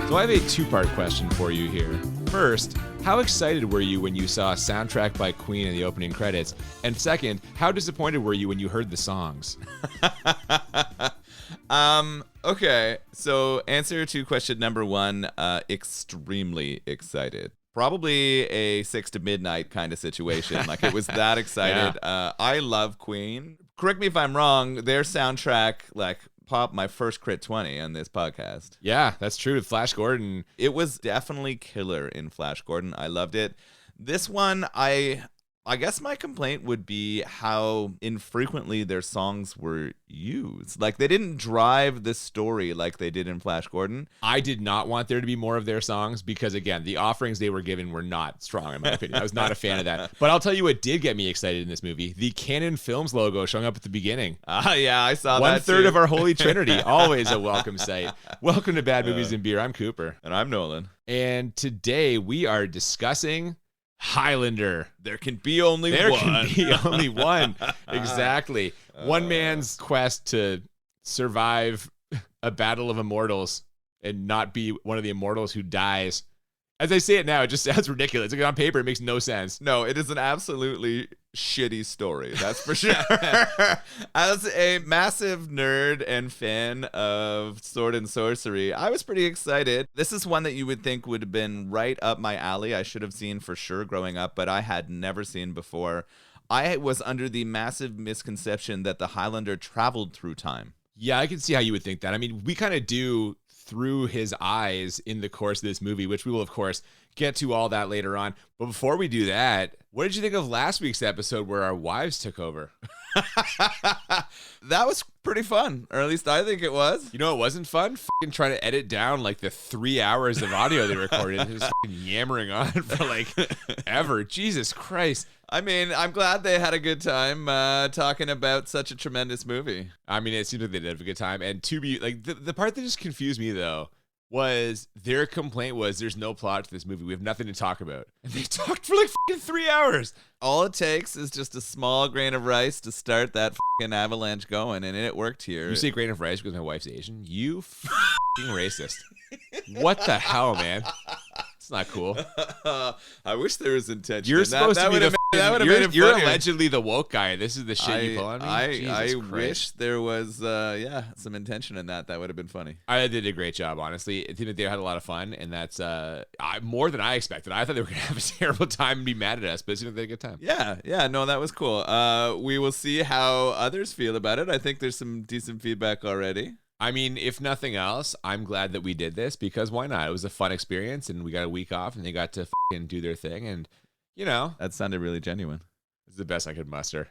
So I have a two-part question for you here. First, how excited were you when you saw a soundtrack by Queen in the opening credits? And second, how disappointed were you when you heard the songs? Okay, so answer to question number one, extremely excited. Probably a 6 to midnight kind of situation. Like, it was that excited. Yeah. I love Queen. Correct me if I'm wrong, their soundtrack, like, popped my first Crit 20 on this podcast. Yeah, that's true. Flash Gordon. It was definitely killer in Flash Gordon. I loved it. This one, I guess my complaint would be how infrequently their songs were used. Like, they didn't drive the story like they did in Flash Gordon. I did not want there to be more of their songs because, again, the offerings they were given were not strong, in my opinion. I was not a fan of that. But I'll tell you what did get me excited in this movie. The Canon Films logo showing up at the beginning. Yeah, I saw that. 1/3 of our Holy Trinity. Always a welcome sight. Welcome to Bad Movies and Beer. I'm Cooper. And I'm Nolan. And today we are discussing Highlander. There can be only one. There can be only one. Exactly. One man's quest to survive a battle of immortals and not be one of the immortals who dies. As I say it now, it just sounds ridiculous. Like, on paper, it makes no sense. No, it is an absolutely shitty story. That's for sure. As a massive nerd and fan of sword and sorcery, I was pretty excited. This is one that you would think would have been right up my alley. I should have seen for sure growing up, but I had never seen before. I was under the massive misconception that the Highlander traveled through time. Yeah, I can see how you would think that. I mean, we kind of do through his eyes in the course of this movie, which we will, of course, get to all that later on. But before we do that, what did you think of last week's episode where our wives took over? That was pretty fun, or at least I think it was. You know, it wasn't fun? Fucking trying to edit down like the 3 hours of audio they recorded. Just fucking yammering on for like ever. Jesus Christ. I mean, I'm glad they had a good time talking about such a tremendous movie. I mean, it seems like they did have a good time. And to be like, the part that just confused me though was their complaint was there's no plot to this movie. We have nothing to talk about. And they talked for like fucking 3 hours. All it takes is just a small grain of rice to start that fucking avalanche going, and it worked here. You say grain of rice because my wife's Asian? You fucking racist. What the hell, man? It's not cool. I wish there was intention. You're supposed to be the you're funnier. Allegedly the woke guy. This is the shit you pull on me. I wish there was some intention in that. That would have been funny. I did a great job, honestly. I think that they had a lot of fun, and that's more than I expected. I thought they were gonna have a terrible time and be mad at us, but it seemed like they had a good time. Yeah, no, that was cool. We will see how others feel about it. I think there's some decent feedback already. I mean, if nothing else, I'm glad that we did this because why not? It was a fun experience, and we got a week off, and they got to fucking do their thing, and you know, that sounded really genuine. It's the best I could muster.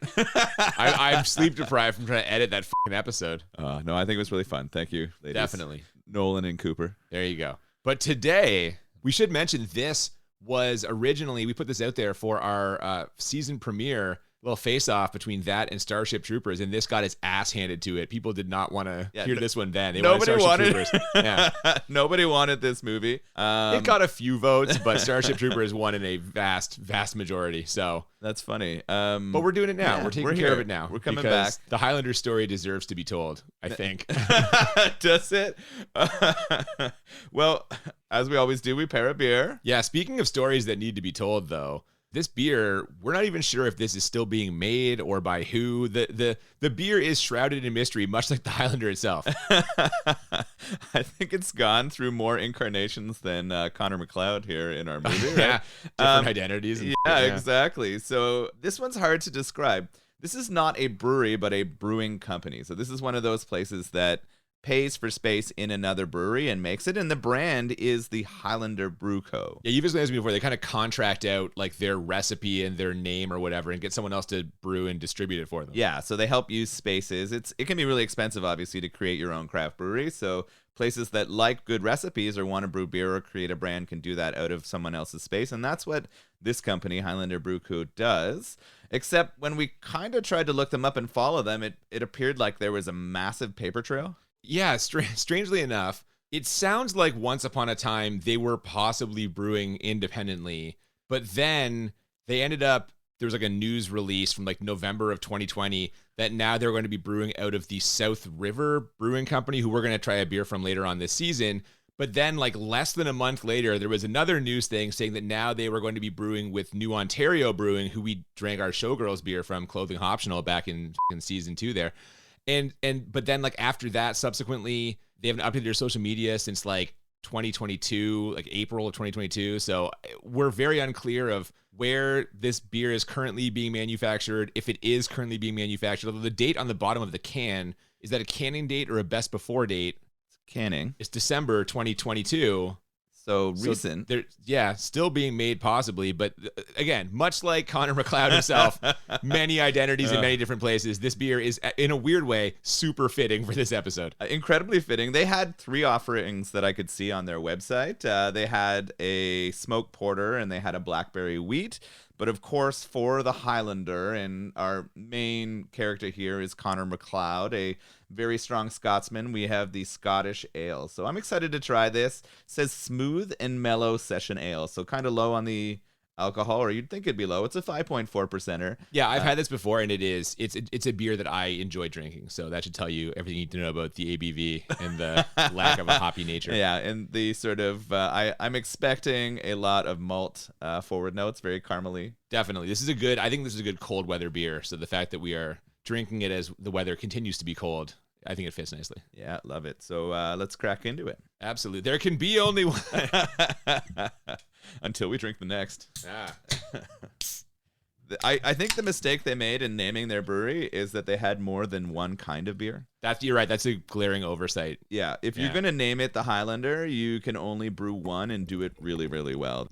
I'm sleep deprived from trying to edit that fucking episode. No, I think it was really fun. Thank you, ladies. Definitely. Nolan and Cooper. There you go. But today, we should mention this was originally, we put this out there for our season premiere, little face-off between that and Starship Troopers, and this got its ass handed to it. People did not want to hear this one then. They nobody wanted Starship Troopers. Yeah. Nobody wanted this movie. It got a few votes, but Starship Troopers won in a vast majority. So that's funny. But we're doing it now. We're taking care of it now. We're coming back. The Highlander story deserves to be told, I think. Does it? Well, as we always do, we pair a beer. Yeah, speaking of stories that need to be told, though, this beer, we're not even sure if this is still being made or by who. The beer is shrouded in mystery, much like the Highlander itself. I think it's gone through more incarnations than Connor McLeod here in our movie. Right? Yeah, different identities. Yeah, exactly. So this one's hard to describe. This is not a brewery, but a brewing company. So this is one of those places that pays for space in another brewery and makes it, and the brand is the Highlander Brew Co. Yeah, you've explained this to me before. They kind of contract out like their recipe and their name or whatever and get someone else to brew and distribute it for them. Yeah, so they help use spaces. It can be really expensive, obviously, to create your own craft brewery. So places that like good recipes or want to brew beer or create a brand can do that out of someone else's space, and that's what this company, Highlander Brew Co, does. Except when we kind of tried to look them up and follow them, it appeared like there was a massive paper trail. Yeah, strangely enough, it sounds like once upon a time they were possibly brewing independently, but then they ended up, there was like a news release from like November of 2020 that now they're going to be brewing out of the South River Brewing Company, who we're going to try a beer from later on this season. But then, like less than a month later, there was another news thing saying that now they were going to be brewing with New Ontario Brewing, who we drank our Showgirls beer from, Clothing Optional, back in season 2 there. But then like after that, subsequently, they haven't updated their social media since like 2022, like April of 2022. So we're very unclear of where this beer is currently being manufactured, if it is currently being manufactured. Although the date on the bottom of the can, is that a canning date or a best before date? Canning. It's December 2022. So recent. They're, still being made possibly. But again, much like Connor McLeod himself, many identities in many different places. This beer is, in a weird way, super fitting for this episode. Incredibly fitting. They had 3 offerings that I could see on their website. They had a smoked porter and they had a blackberry wheat. But of course, for the Highlander, and our main character here is Connor McLeod, a very strong Scotsman, we have the Scottish ale. So I'm excited to try this. It says smooth and mellow session ale. So kind of low on the alcohol, or you'd think it'd be low. It's a 5.4%er. Yeah, I've had this before, and it's a beer that I enjoy drinking. So that should tell you everything you need to know about the ABV and the lack of a hoppy nature. Yeah, and the sort of I'm expecting a lot of malt forward notes, very caramely. Definitely, I think this is a good cold weather beer. So the fact that we are drinking it as the weather continues to be cold, I think it fits nicely. Yeah, love it. So let's crack into it. Absolutely, there can be only one. Until we drink the next. Ah. I think the mistake they made in naming their brewery is that they had more than one kind of beer. You're right. That's a glaring oversight. Yeah. If you're going to name it the Highlander, you can only brew one and do it really, really well.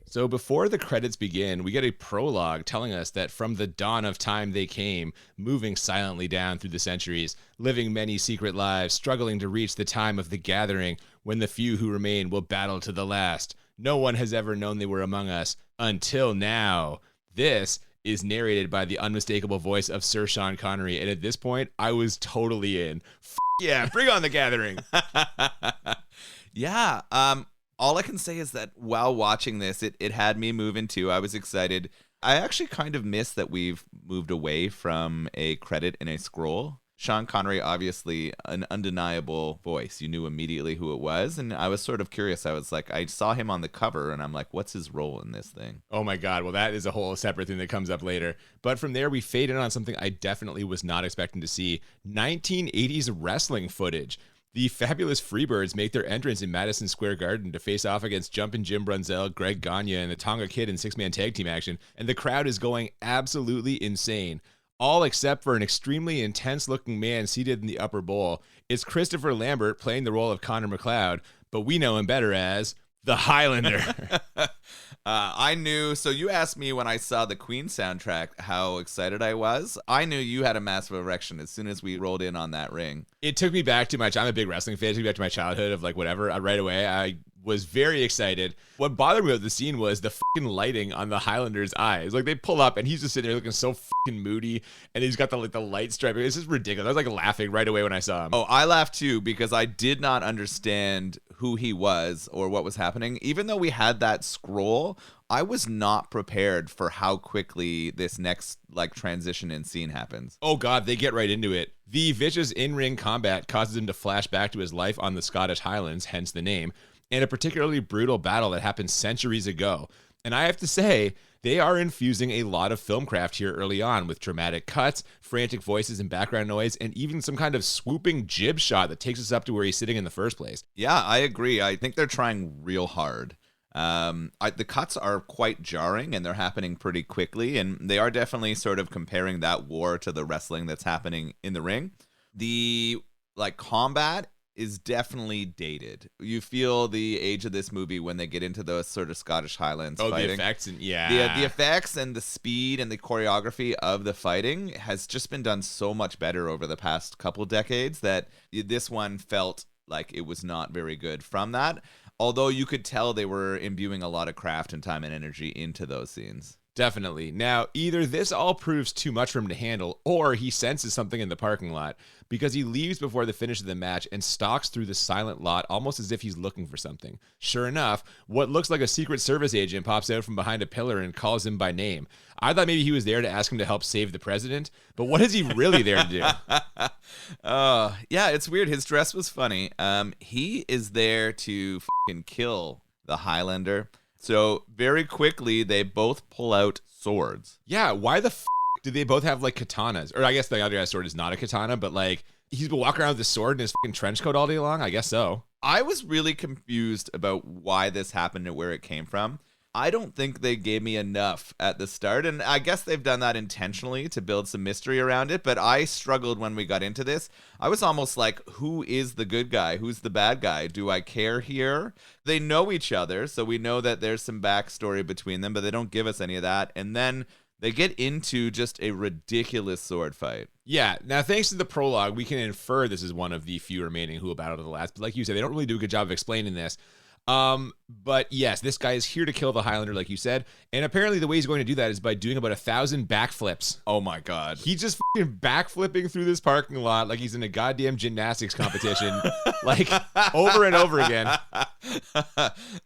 So before the credits begin, we get a prologue telling us that from the dawn of time they came, moving silently down through the centuries, living many secret lives, struggling to reach the time of the gathering, when the few who remain will battle to the last. No one has ever known they were among us until now. This is narrated by the unmistakable voice of Sir Sean Connery. And at this point, I was totally in. Yeah, bring on the gathering. Yeah. All I can say is that while watching this, it had me moving too. I was excited. I actually kind of miss that we've moved away from a credit and a scroll. Sean Connery, obviously an undeniable voice. You knew immediately who it was. And I was sort of curious. I was like, I saw him on the cover and I'm like, what's his role in this thing? Oh my God. Well, that is a whole separate thing that comes up later. But from there, we fade in on something I definitely was not expecting to see. 1980s wrestling footage. The fabulous Freebirds make their entrance in Madison Square Garden to face off against Jumpin' Jim Brunzell, Greg Gagne, and the Tonga Kid in 6-man tag team action. And the crowd is going absolutely insane. All except for an extremely intense-looking man seated in the upper bowl. It's Christopher Lambert playing the role of Connor McLeod, but we know him better as the Highlander. I knew. So you asked me when I saw the Queen soundtrack how excited I was. I knew you had a massive erection as soon as we rolled in on that ring. It took me back to I'm a big wrestling fan. It took me back to my childhood of like whatever. Right away, I was very excited. What bothered me about the scene was the fucking lighting on the Highlander's eyes. Like they pull up and he's just sitting there looking so fucking moody, and he's got the light stripe. It's just ridiculous. I was like laughing right away when I saw him. Oh, I laughed too because I did not understand who he was or what was happening. Even though we had that scroll, I was not prepared for how quickly this next transition in scene happens. Oh God, they get right into it. The vicious in-ring combat causes him to flash back to his life on the Scottish Highlands, hence the name, and a particularly brutal battle that happened centuries ago. And I have to say, they are infusing a lot of filmcraft here early on with dramatic cuts, frantic voices and background noise, and even some kind of swooping jib shot that takes us up to where he's sitting in the first place. Yeah, I agree. I think they're trying real hard. The cuts are quite jarring and they're happening pretty quickly, and they are definitely sort of comparing that war to the wrestling that's happening in the ring. The combat is definitely dated. You feel the age of this movie when they get into those sort of Scottish Highlands fighting. The effects and the effects and the speed and the choreography of the fighting has just been done so much better over the past couple decades that this one felt like it was not very good from that. Although you could tell they were imbuing a lot of craft and time and energy into those scenes. Definitely. Now, either this all proves too much for him to handle, or he senses something in the parking lot because he leaves before the finish of the match and stalks through the silent lot almost as if he's looking for something. Sure enough, what looks like a Secret Service agent pops out from behind a pillar and calls him by name. I thought maybe he was there to ask him to help save the president, but what is he really there to do? Yeah, it's weird. His dress was funny. He is there to fucking kill the Highlander. So very quickly, they both pull out swords. Yeah, why the do they both have like katanas? Or I guess the other guy's sword is not a katana, but like he's been walking around with the sword in his fucking trench coat all day long? I guess so. I was really confused about why this happened and where it came from. I don't think they gave me enough at the start, and I guess they've done that intentionally to build some mystery around it, but I struggled when we got into this. I was almost like, who is the good guy? Who's the bad guy? Do I care here? They know each other, so we know that there's some backstory between them, but they don't give us any of that, and then they get into just a ridiculous sword fight. Yeah, now thanks to the prologue, we can infer this is one of the few remaining who will battle to the last, but like you said, they don't really do a good job of explaining this. But yes, this guy is here to kill the Highlander, like you said, and apparently the way he's going to do that is by doing about 1,000 backflips. Oh my god. He's just fucking backflipping through this parking lot like he's in a goddamn gymnastics competition, like over and over again.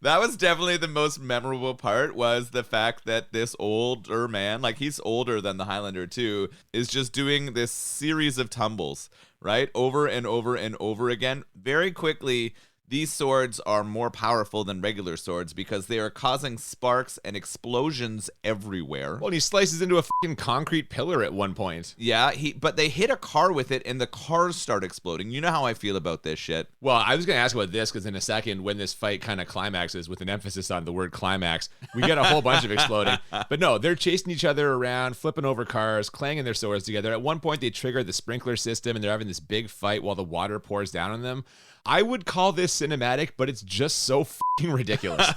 That was definitely the most memorable part, was the fact that this older man, like he's older than the Highlander too, is just doing this series of tumbles, right? Over and over and over again. Very quickly, these swords are more powerful than regular swords because they are causing sparks and explosions everywhere. Well, and he slices into a fucking concrete pillar at one point. Yeah, but they hit a car with it and the cars start exploding. You know how I feel about this shit. Well, I was going to ask about this because in a second, when this fight kind of climaxes with an emphasis on the word climax, we get a whole bunch of exploding. But no, they're chasing each other around, flipping over cars, clanging their swords together. At one point, they trigger the sprinkler system and they're having this big fight while the water pours down on them. I would call this cinematic, but it's just so fucking ridiculous.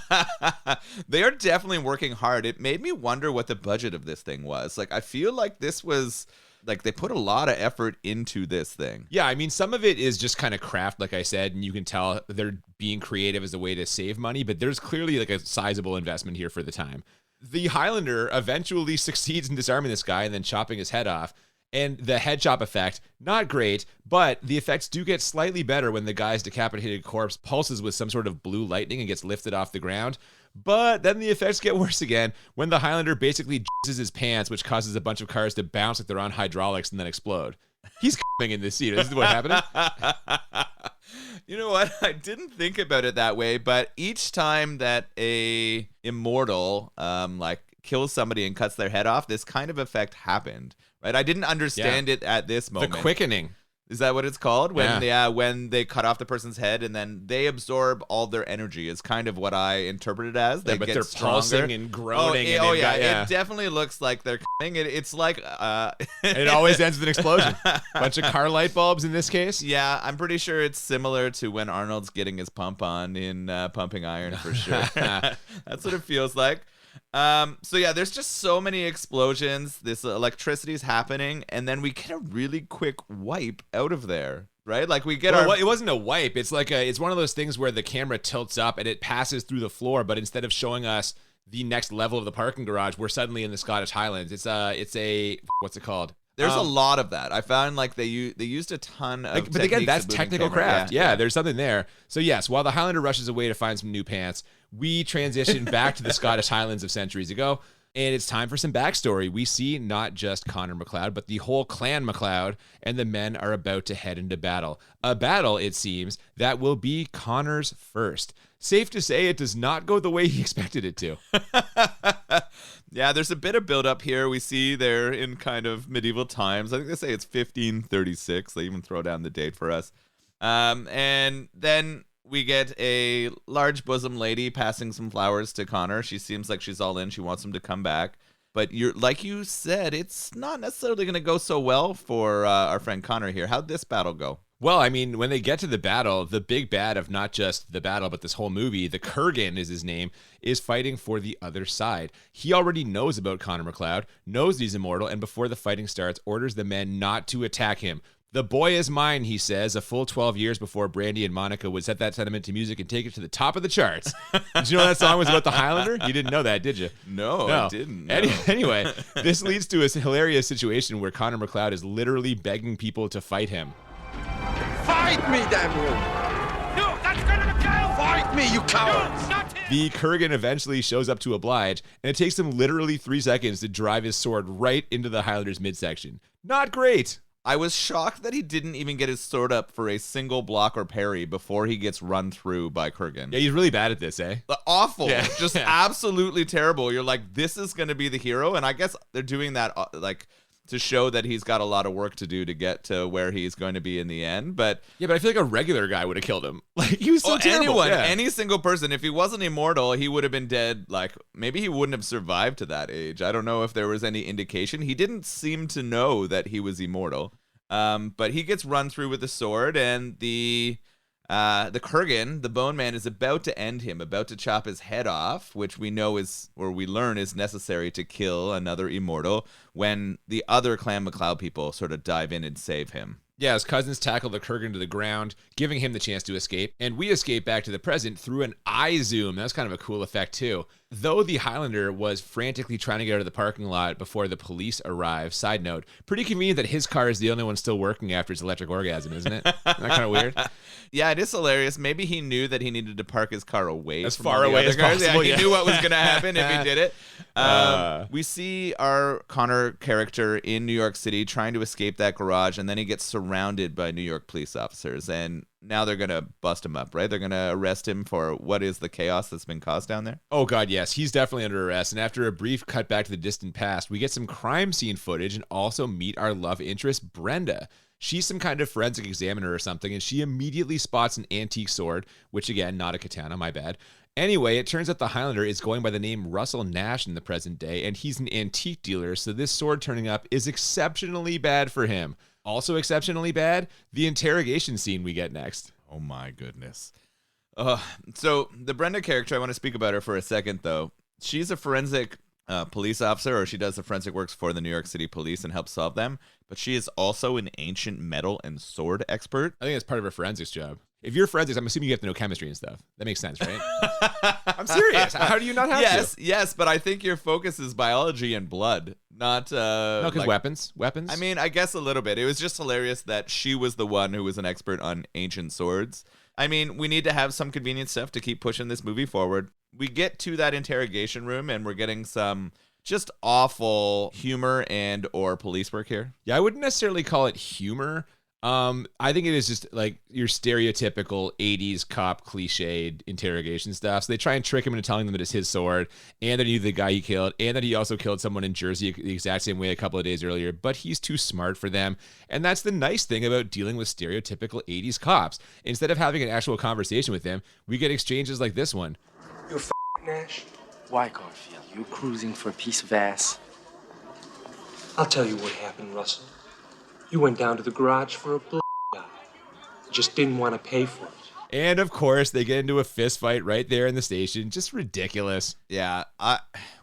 They are definitely working hard. It made me wonder what the budget of this thing was. Like, I feel like this was, like, they put a lot of effort into this thing. Yeah, I mean, some of it is just kind of craft, like I said, and you can tell they're being creative as a way to save money, but there's clearly like a sizable investment here for the time. The Highlander eventually succeeds in disarming this guy and then chopping his head off. And the head chop effect, not great, but the effects do get slightly better when the guy's decapitated corpse pulses with some sort of blue lightning and gets lifted off the ground. But then the effects get worse again when the Highlander basically jizzes his pants, which causes a bunch of cars to bounce like they're on hydraulics and then explode. He's coming in this scene. This is what happened. You know what? I didn't think about it that way, but each time that a immortal kills somebody and cuts their head off, this kind of effect happened. Right, I didn't understand it at this moment. The quickening. Is that what it's called? When they cut off the person's head and then they absorb all their energy is kind of what I interpreted as. But they're pulsing and groaning. It definitely looks like they're coming. It's like it always ends with an explosion. Bunch of car light bulbs in this case. Yeah, I'm pretty sure it's similar to when Arnold's getting his pump on in Pumping Iron for sure. That's what it feels like. So yeah, there's just so many explosions. This electricity's happening, and then we get a really quick wipe out of there, right? Like we get it wasn't a wipe. It's like it's one of those things where the camera tilts up and it passes through the floor, but instead of showing us the next level of the parking garage, we're suddenly in the Scottish Highlands. It's a what's it called? There's a lot of that. I found like they used a ton of but again, that's technical craft. Yeah, there's something there. So yes, while the Highlander rushes away to find some new pants, we transition back to the Scottish Highlands of centuries ago, and it's time for some backstory. We see not just Connor MacLeod, but the whole clan MacLeod, and the men are about to head into battle. A battle, it seems, that will be Connor's first. Safe to say it does not go the way he expected it to. Yeah, there's a bit of build-up here. We see they're in kind of medieval times. I think they say it's 1536. They even throw down the date for us. And then we get a large bosom lady passing some flowers to Connor. She seems like she's all in. She wants him to come back. But like you said, it's not necessarily going to go so well for our friend Connor here. How'd this battle go? Well, I mean, when they get to the battle, the big bad of not just the battle, but this whole movie, the Kurgan is his name, is fighting for the other side. He already knows about Connor MacLeod, knows he's immortal, and before the fighting starts, orders the men not to attack him. The boy is mine, he says, a full 12 years before Brandy and Monica would set that sentiment to music and take it to the top of the charts. Did you know that song was about the Highlander? You didn't know that, did you? No. I didn't. No. Anyway, this leads to a hilarious situation where Connor McLeod is literally begging people to fight him. Fight me, damn you! No, that's gonna kill! Fight me, you cowards! No, not him! The Kurgan eventually shows up to oblige, and it takes him literally 3 seconds to drive his sword right into the Highlander's midsection. Not great. I was shocked that he didn't even get his sword up for a single block or parry before he gets run through by Kurgan. Yeah, he's really bad at this, eh? Awful. Yeah. Just absolutely terrible. You're like, this is going to be the hero. And I guess they're doing that like to show that he's got a lot of work to do to get to where he's going to be in the end. But yeah, but I feel like a regular guy would have killed him. Like, he was so terrible. Anyone, yeah. any single person, if he wasn't immortal, he would have been dead. Like, maybe he wouldn't have survived to that age. I don't know if there was any indication. He didn't seem to know that he was immortal. But he gets run through with a sword, and the Kurgan, the Bone Man, is about to end him, about to chop his head off, which we know is, or we learn is necessary to kill another immortal, when the other Clan MacLeod people sort of dive in and save him. Yeah, his cousins tackle the Kurgan to the ground, giving him the chance to escape, and we escape back to the present through an eye zoom. That's kind of a cool effect, too. Though the Highlander was frantically trying to get out of the parking lot before the police arrive, side note, pretty convenient that his car is the only one still working after his electric orgasm, isn't it? Isn't that kind of weird? Yeah, it is hilarious. Maybe he knew that he needed to park his car away as from far away as possible. Yeah, he knew what was going to happen if he did it. We see our Connor character in New York City trying to escape that garage, and then he gets surrounded by New York police officers, and now they're going to bust him up, right? They're going to arrest him for what is the chaos that's been caused down there? Oh, God, yes. He's definitely under arrest. And after a brief cut back to the distant past, we get some crime scene footage and also meet our love interest, Brenda. She's some kind of forensic examiner or something, and she immediately spots an antique sword, which, again, not a katana, my bad. Anyway, it turns out the Highlander is going by the name Russell Nash in the present day, and he's an antique dealer, so this sword turning up is exceptionally bad for him. Also exceptionally bad, the interrogation scene we get next. Oh my goodness. So the Brenda character, I want to speak about her for a second, though. She's a forensic police officer, or she does the forensic works for the New York City police and helps solve them. But she is also an ancient metal and sword expert. I think that's part of her forensics job. If you're forensics, I'm assuming you have to know chemistry and stuff. That makes sense, right? I'm serious. How do you not have to? Yes, but I think your focus is biology and blood, not no, because weapons. I mean, I guess a little bit. It was just hilarious that she was the one who was an expert on ancient swords. I mean, we need to have some convenient stuff to keep pushing this movie forward. We get to that interrogation room, and we're getting some just awful humor and or police work here. Yeah, I wouldn't necessarily call it humor. I think it is just like your stereotypical 80s cop cliched interrogation stuff. So they try and trick him into telling them that it's his sword and that he's the guy he killed and that he also killed someone in Jersey the exact same way a couple of days earlier, but he's too smart for them. And that's the nice thing about dealing with stereotypical 80s cops. Instead of having an actual conversation with them, we get exchanges like this one. You Nash? Why, Garfield? You cruising for a piece of ass? I'll tell you what happened, Russell. You went down to the garage for a job. You just didn't want to pay for it. And of course, they get into a fist fight right there in the station. Just ridiculous. Yeah,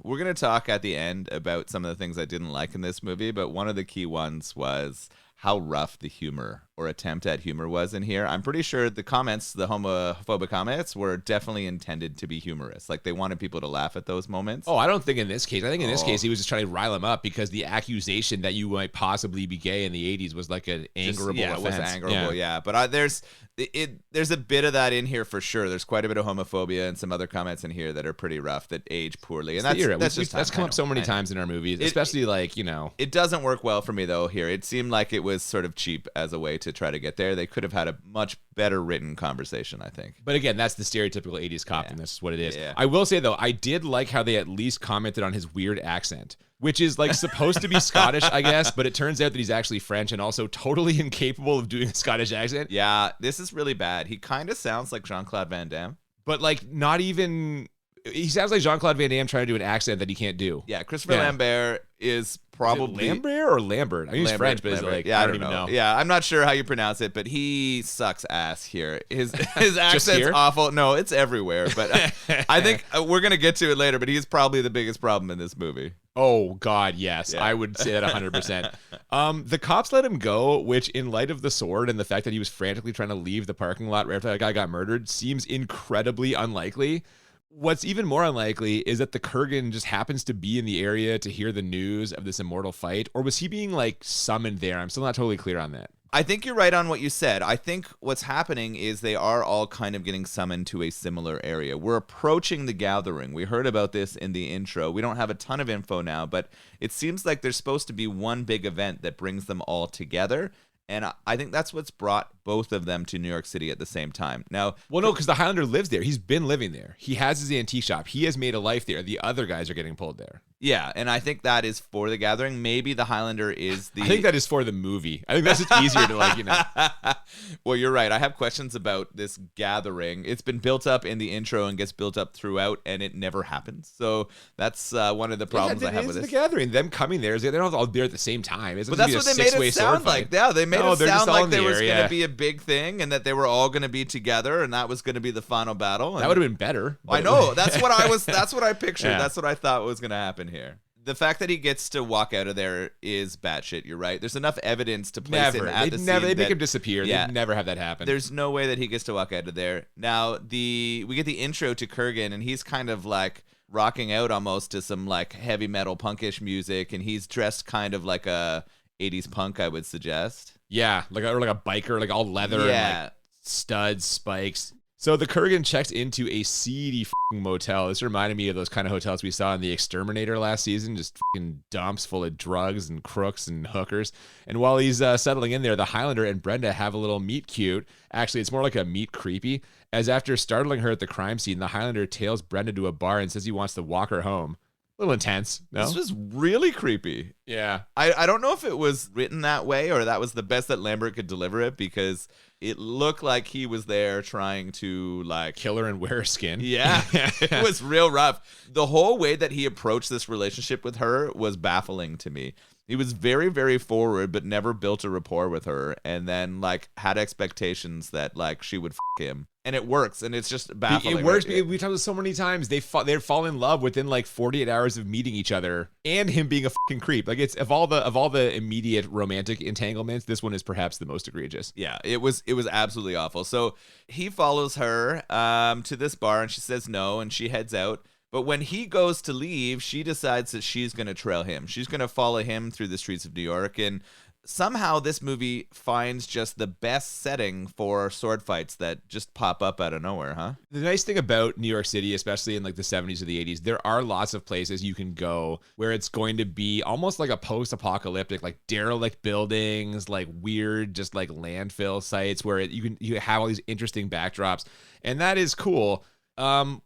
we're going to talk at the end about some of the things I didn't like in this movie, but one of the key ones was how rough the humor or attempt at humor was in here. I'm pretty sure the comments, the homophobic comments, were definitely intended to be humorous. Like, they wanted people to laugh at those moments. Oh, I don't think in this case. I think in this case, he was just trying to rile him up because the accusation that you might possibly be gay in the 80s was like an angerable offense. It was angerable, yeah. But there's a bit of that in here for sure. There's quite a bit of homophobia and some other comments in here that are pretty rough that age poorly. And that's come up so many times in our movies, especially like, you know. It doesn't work well for me, though, here. It seemed like it was sort of cheap as a way to try to get there. They could have had a much better written conversation, I think. But again, that's the stereotypical 80s cop, and that's what it is. Yeah. I will say, though, I did like how they at least commented on his weird accent, which is like supposed to be Scottish, I guess, but it turns out that he's actually French and also totally incapable of doing a Scottish accent. Yeah, this is really bad. He kind of sounds like Jean-Claude Van Damme. But like not even... He sounds like Jean-Claude Van Damme trying to do an accent that he can't do. Yeah, Christopher Lambert is probably... Is it Lambert or Lambert? I mean, he's French, but Lambert. Like, yeah, I don't even know. Yeah, I'm not sure how you pronounce it, but he sucks ass here. His accent's awful. No, it's everywhere. But I think we're going to get to it later, but he's probably the biggest problem in this movie. Oh, God, yes. Yeah. I would say that 100%. The cops let him go, which in light of the sword and the fact that he was frantically trying to leave the parking lot right after that guy got murdered seems incredibly unlikely. What's even more unlikely is that the Kurgan just happens to be in the area to hear the news of this immortal fight, or was he being like summoned there? I'm still not totally clear on that. I think you're right on what you said. I think what's happening is they are all kind of getting summoned to a similar area. We're approaching the gathering. We heard about this in the intro. We don't have a ton of info now, but it seems like there's supposed to be one big event that brings them all together. And I think that's what's brought both of them to New York City at the same time. Now, well, no, because the Highlander lives there. He's been living there. He has his antique shop. He has made a life there. The other guys are getting pulled there. Yeah, and I think that is for the gathering. Maybe the Highlander is the... I think that is for the movie. I think that's just easier to like, you know. Well, you're right. I have questions about this gathering. It's been built up in the intro and gets built up throughout, and it never happens. So that's one of the problems I have with this. this. The gathering, them coming there, they're not all there at the same time. But that's what they made it sound like. Yeah, they made it sound like there was going to be a big thing and that they were all going to be together and that was going to be the final battle. And that would have been better. I know. That's what I pictured. Yeah. That's what I thought was going to happen here. The fact that he gets to walk out of there is batshit. You're right. There's enough evidence to place him at the scene. They make him disappear. Yeah, they'd never have that happen. There's no way that he gets to walk out of there. Now, we get the intro to Kurgan, and he's kind of like rocking out almost to some like heavy metal punkish music, and he's dressed kind of like a 80s punk, I would suggest. Yeah, like a biker, like all leather and like studs, spikes. So the Kurgan checks into a seedy fucking motel. This reminded me of those kind of hotels we saw in The Exterminator last season, just fucking dumps full of drugs and crooks and hookers. And while he's settling in there, the Highlander and Brenda have a little meet cute. Actually, it's more like a meet creepy, as after startling her at the crime scene, the Highlander tails Brenda to a bar and says he wants to walk her home. A little intense, no? This was really creepy. Yeah. I don't know if it was written that way or that was the best that Lambert could deliver it, because it looked like he was there trying to like kill her and wear her skin. Yeah. It was real rough. The whole way that he approached this relationship with her was baffling to me. He was very, very forward, but never built a rapport with her, and then like had expectations that like she would him. And it works, and it's just baffling. It works because we've talked about so many times. They fall in love within like 48 hours of meeting each other, and him being a fucking creep. Like it's of all the immediate romantic entanglements, this one is perhaps the most egregious. Yeah, it was absolutely awful. So he follows her to this bar, and she says no, and she heads out. But when he goes to leave, she decides that she's going to trail him. She's going to follow him through the streets of New York. And somehow this movie finds just the best setting for sword fights that just pop up out of nowhere, huh? The nice thing about New York City, especially in like the 70s or the 80s, there are lots of places you can go where it's going to be almost like a post-apocalyptic, like derelict buildings, like weird, just like landfill sites where you have all these interesting backdrops. And that is cool.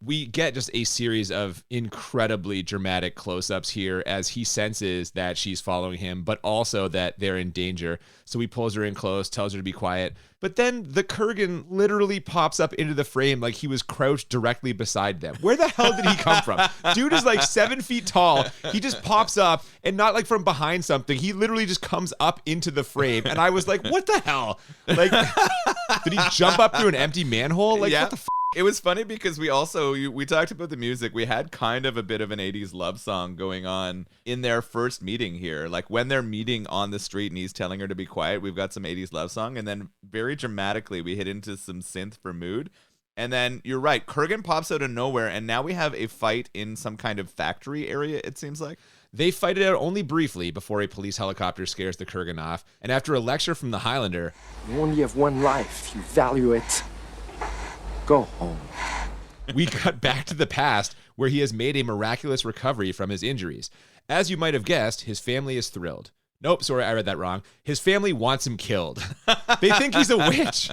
We get just a series of incredibly dramatic close-ups here as he senses that she's following him, but also that they're in danger. So he pulls her in close, tells her to be quiet. But then the Kurgan literally pops up into the frame like he was crouched directly beside them. Where the hell did he come from? Dude is like 7 feet tall. He just pops up, and not like from behind something. He literally just comes up into the frame. And I was like, what the hell? Like, did he jump up through an empty manhole? Like, what the f***? It was funny because we talked about the music. We had kind of a bit of an 80s love song going on in their first meeting here. Like when they're meeting on the street and he's telling her to be quiet, we've got some 80s love song. And then very dramatically, we hit into some synth for mood. And then you're right, Kurgan pops out of nowhere. And now we have a fight in some kind of factory area, it seems like. They fight it out only briefly before a police helicopter scares the Kurgan off. And after a lecture from the Highlander, You only have one life. You value it. Go home. We cut back to the past where he has made a miraculous recovery from his injuries. As you might have guessed, his family is thrilled. Nope, sorry, I read that wrong. His family wants him killed. They think he's a witch.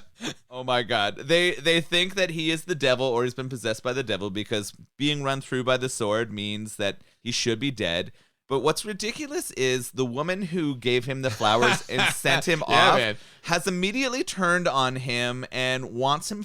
Oh my God. They think that he is the devil or he's been possessed by the devil because being run through by the sword means that he should be dead. But what's ridiculous is the woman who gave him the flowers and sent him off has immediately turned on him and wants him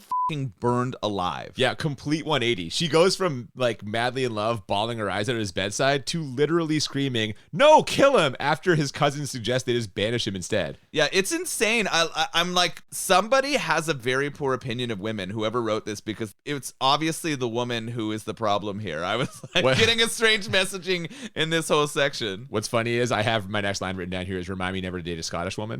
burned alive. Yeah, complete 180. She goes from like madly in love, bawling her eyes out at his bedside, to literally screaming, "No, kill him!" after his cousins suggest they just banish him instead. Yeah, it's insane. I'm like, somebody has a very poor opinion of women, whoever wrote this, because it's obviously the woman who is the problem here. I was like getting a strange messaging in this whole section. What's funny is I have my next line written down here is remind me never to date a Scottish woman.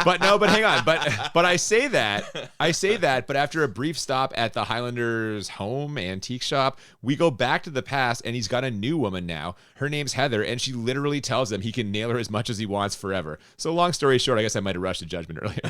But hang on. But I say that, but after a brief stop at the Highlander's home antique shop, we go back to the past and he's got a new woman now. Her name's Heather, and she literally tells him he can nail her as much as he wants forever. So long story short, I guess I might have rushed to judgment earlier.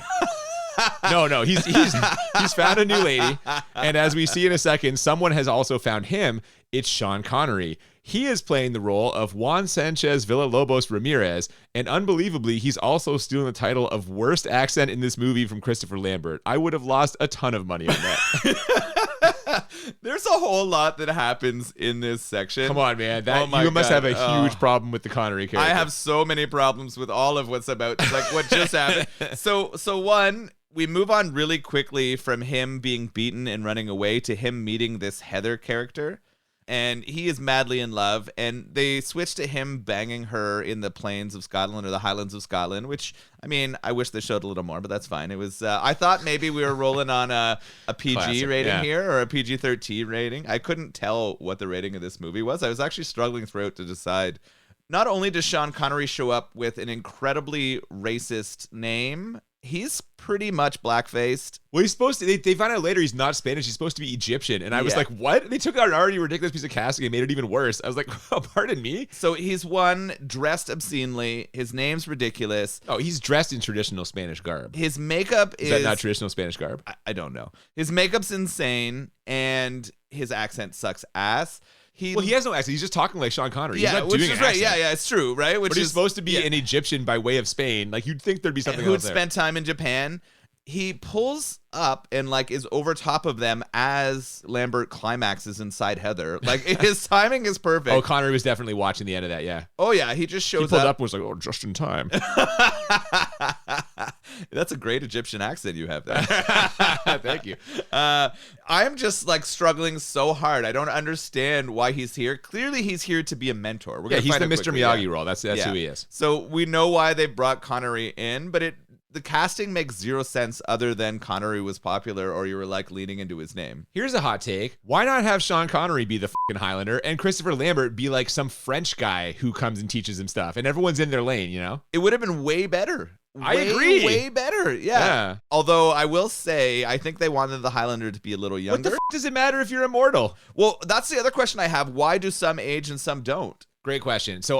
No, he's found a new lady, and as we see in a second, someone has also found him. It's Sean Connery. He is playing the role of Juan Sanchez Villalobos Ramirez, and unbelievably, he's also stealing the title of worst accent in this movie from Christopher Lambert. I would have lost a ton of money on that. There's a whole lot that happens in this section. Come on, man. You must have a huge problem with the Connery character. I have so many problems with all of what's about, like what just happened. So one, we move on really quickly from him being beaten and running away to him meeting this Heather character. And he is madly in love, and they switch to him banging her in the plains of Scotland or the Highlands of Scotland, which, I mean, I wish they showed a little more, but that's fine. It was, I thought maybe we were rolling on a PG Classic, rating here or a PG-13 rating. I couldn't tell what the rating of this movie was. I was actually struggling throughout to decide. Not only does Sean Connery show up with an incredibly racist name, he's pretty much black-faced. Well, he's supposed to. They find out later he's not Spanish. He's supposed to be Egyptian, and I was like, "What?" They took out an already ridiculous piece of casting and made it even worse. I was like, oh, "Pardon me." So he's dressed obscenely. His name's ridiculous. Oh, he's dressed in traditional Spanish garb. His makeup is that not traditional Spanish garb? I don't know. His makeup's insane, and his accent sucks ass. He has no accent. He's just talking like Sean Connery. Yeah, he's not which doing is an right. accent. Yeah, it's true, right? But he's supposed to be an Egyptian by way of Spain. Like you'd think there'd be something else there. Who'd spent time in Japan. He pulls up and like is over top of them as Lambert climaxes inside Heather. Like his timing is perfect. Oh, Connery was definitely watching the end of that. Yeah. Oh yeah, he just shows he pulled up and was like, "Oh, just in time." That's a great Egyptian accent you have there. Thank you. I'm just like struggling so hard. I don't understand why he's here. Clearly, he's here to be a mentor. He's the Mr. Miyagi role. That's who he is. So we know why they brought Connery in, but the casting makes zero sense other than Connery was popular or you were like leaning into his name. Here's a hot take. Why not have Sean Connery be the fucking Highlander and Christopher Lambert be like some French guy who comes and teaches him stuff and everyone's in their lane, you know? It would have been way better. I agree. Way better. Yeah. Although I will say, I think they wanted the Highlander to be a little younger. What the does it matter if you're immortal? Well, that's the other question I have. Why do some age and some don't? Great question. So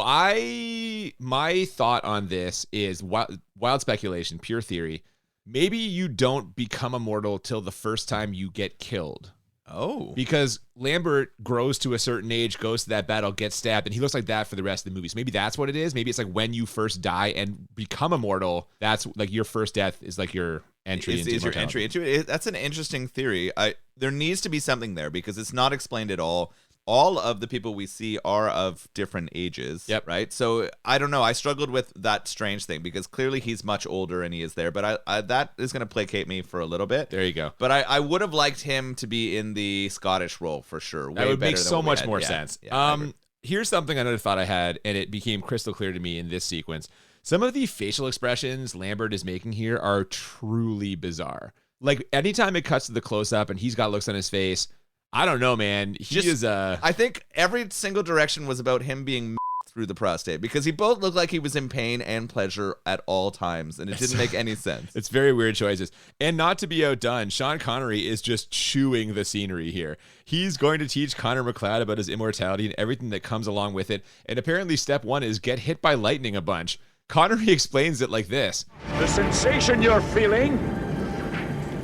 my thought on this is wild speculation, pure theory. Maybe you don't become immortal till the first time you get killed. Oh. Because Lambert grows to a certain age, goes to that battle, gets stabbed, and he looks like that for the rest of the movie. So maybe that's what it is. Maybe it's like when you first die and become immortal, that's like your first death is like your entry into your entry into it. That's an interesting theory. There needs to be something there because it's not explained at all. All of the people we see are of different ages, right? So I don't know. I struggled with that strange thing because clearly he's much older and he is there, but I that is going to placate me for a little bit. There you go. But I would have liked him to be in the Scottish role for sure. That would make so much more sense. Yeah, here's something another thought I had, and it became crystal clear to me in this sequence. Some of the facial expressions Lambert is making here are truly bizarre. Like anytime it cuts to the close-up and he's got looks on his face, I don't know, man. I think every single direction was about him being through the prostate because he both looked like he was in pain and pleasure at all times, and it didn't make any sense. It's very weird choices. And not to be outdone, Sean Connery is just chewing the scenery here. He's going to teach Connor McLeod about his immortality and everything that comes along with it. And apparently step one is get hit by lightning a bunch. Connery explains it like this. The sensation you're feeling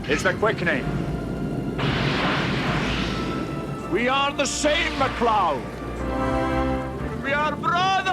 is the quickening. We are the same, McLeod. We are brothers.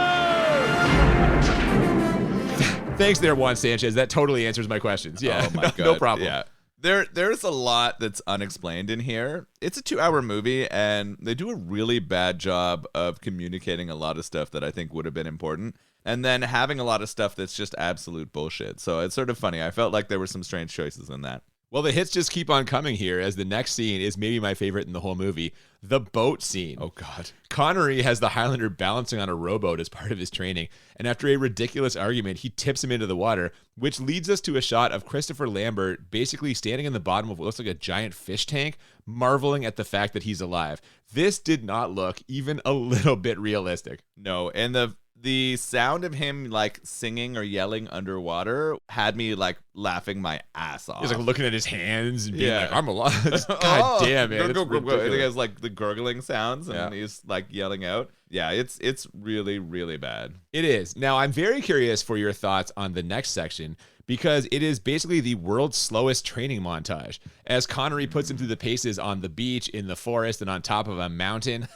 Thanks there, Juan Sanchez. That totally answers my questions. Yeah, oh my God. No problem. Yeah. There's a lot that's unexplained in here. It's a 2-hour movie, and they do a really bad job of communicating a lot of stuff that I think would have been important, and then having a lot of stuff that's just absolute bullshit. So it's sort of funny. I felt like there were some strange choices in that. Well, the hits just keep on coming here, as the next scene is maybe my favorite in the whole movie, the boat scene. Oh, God. Connery has the Highlander balancing on a rowboat as part of his training, and after a ridiculous argument, he tips him into the water, which leads us to a shot of Christopher Lambert basically standing in the bottom of what looks like a giant fish tank, marveling at the fact that he's alive. This did not look even a little bit realistic. No, and the sound of him like singing or yelling underwater had me like laughing my ass off. He's like looking at his hands and being Yeah. like, I'm alive. God damn, man. It's I think ridiculous. it has like the gurgling sounds and Yeah. he's like yelling out. Yeah, it's really, really bad. It is. Now, I'm very curious for your thoughts on the next section, because it is basically the world's slowest training montage, as Connery puts him through the paces on the beach, in the forest, and on top of a mountain.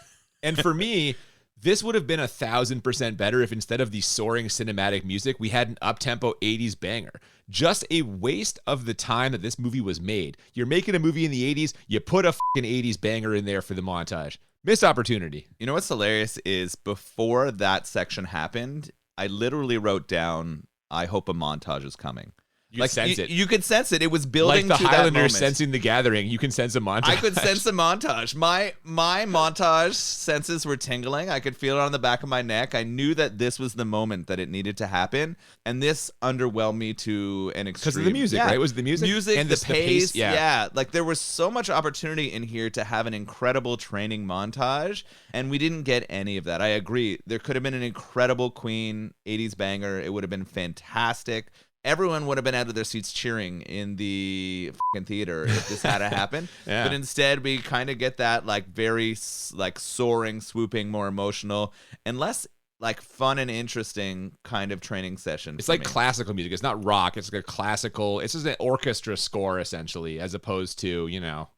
And for me, this would have been 1,000% better if instead of the soaring cinematic music, we had an up-tempo 80s banger. Just a waste of the time that this movie was made. You're making a movie in the 80s, you put a fucking 80s banger in there for the montage. Missed opportunity. You know what's hilarious is before that section happened, I literally wrote down, I hope a montage is coming. You sense it. You could sense it. It was building Like the to that Highlander moment. sensing the gathering, you can sense a montage. I could sense a montage. My montage senses were tingling. I could feel it on the back of my neck. I knew that this was the moment that it needed to happen, and this underwhelmed me to an extreme. Because of the music, right? Was the music? And the the pace. pace, yeah. Like there was so much opportunity in here to have an incredible training montage, and we didn't get any of that. I agree. There could have been an incredible Queen 80s banger. It would have been fantastic. Everyone would have been out of their seats cheering in the fucking theater if this had happened. Yeah. But instead, we kind of get that like very like soaring, swooping, more emotional, and less like fun and interesting kind of training session. It's for like me. classical music. It's not rock. It's like a classical. It's just an orchestra score, essentially, as opposed to,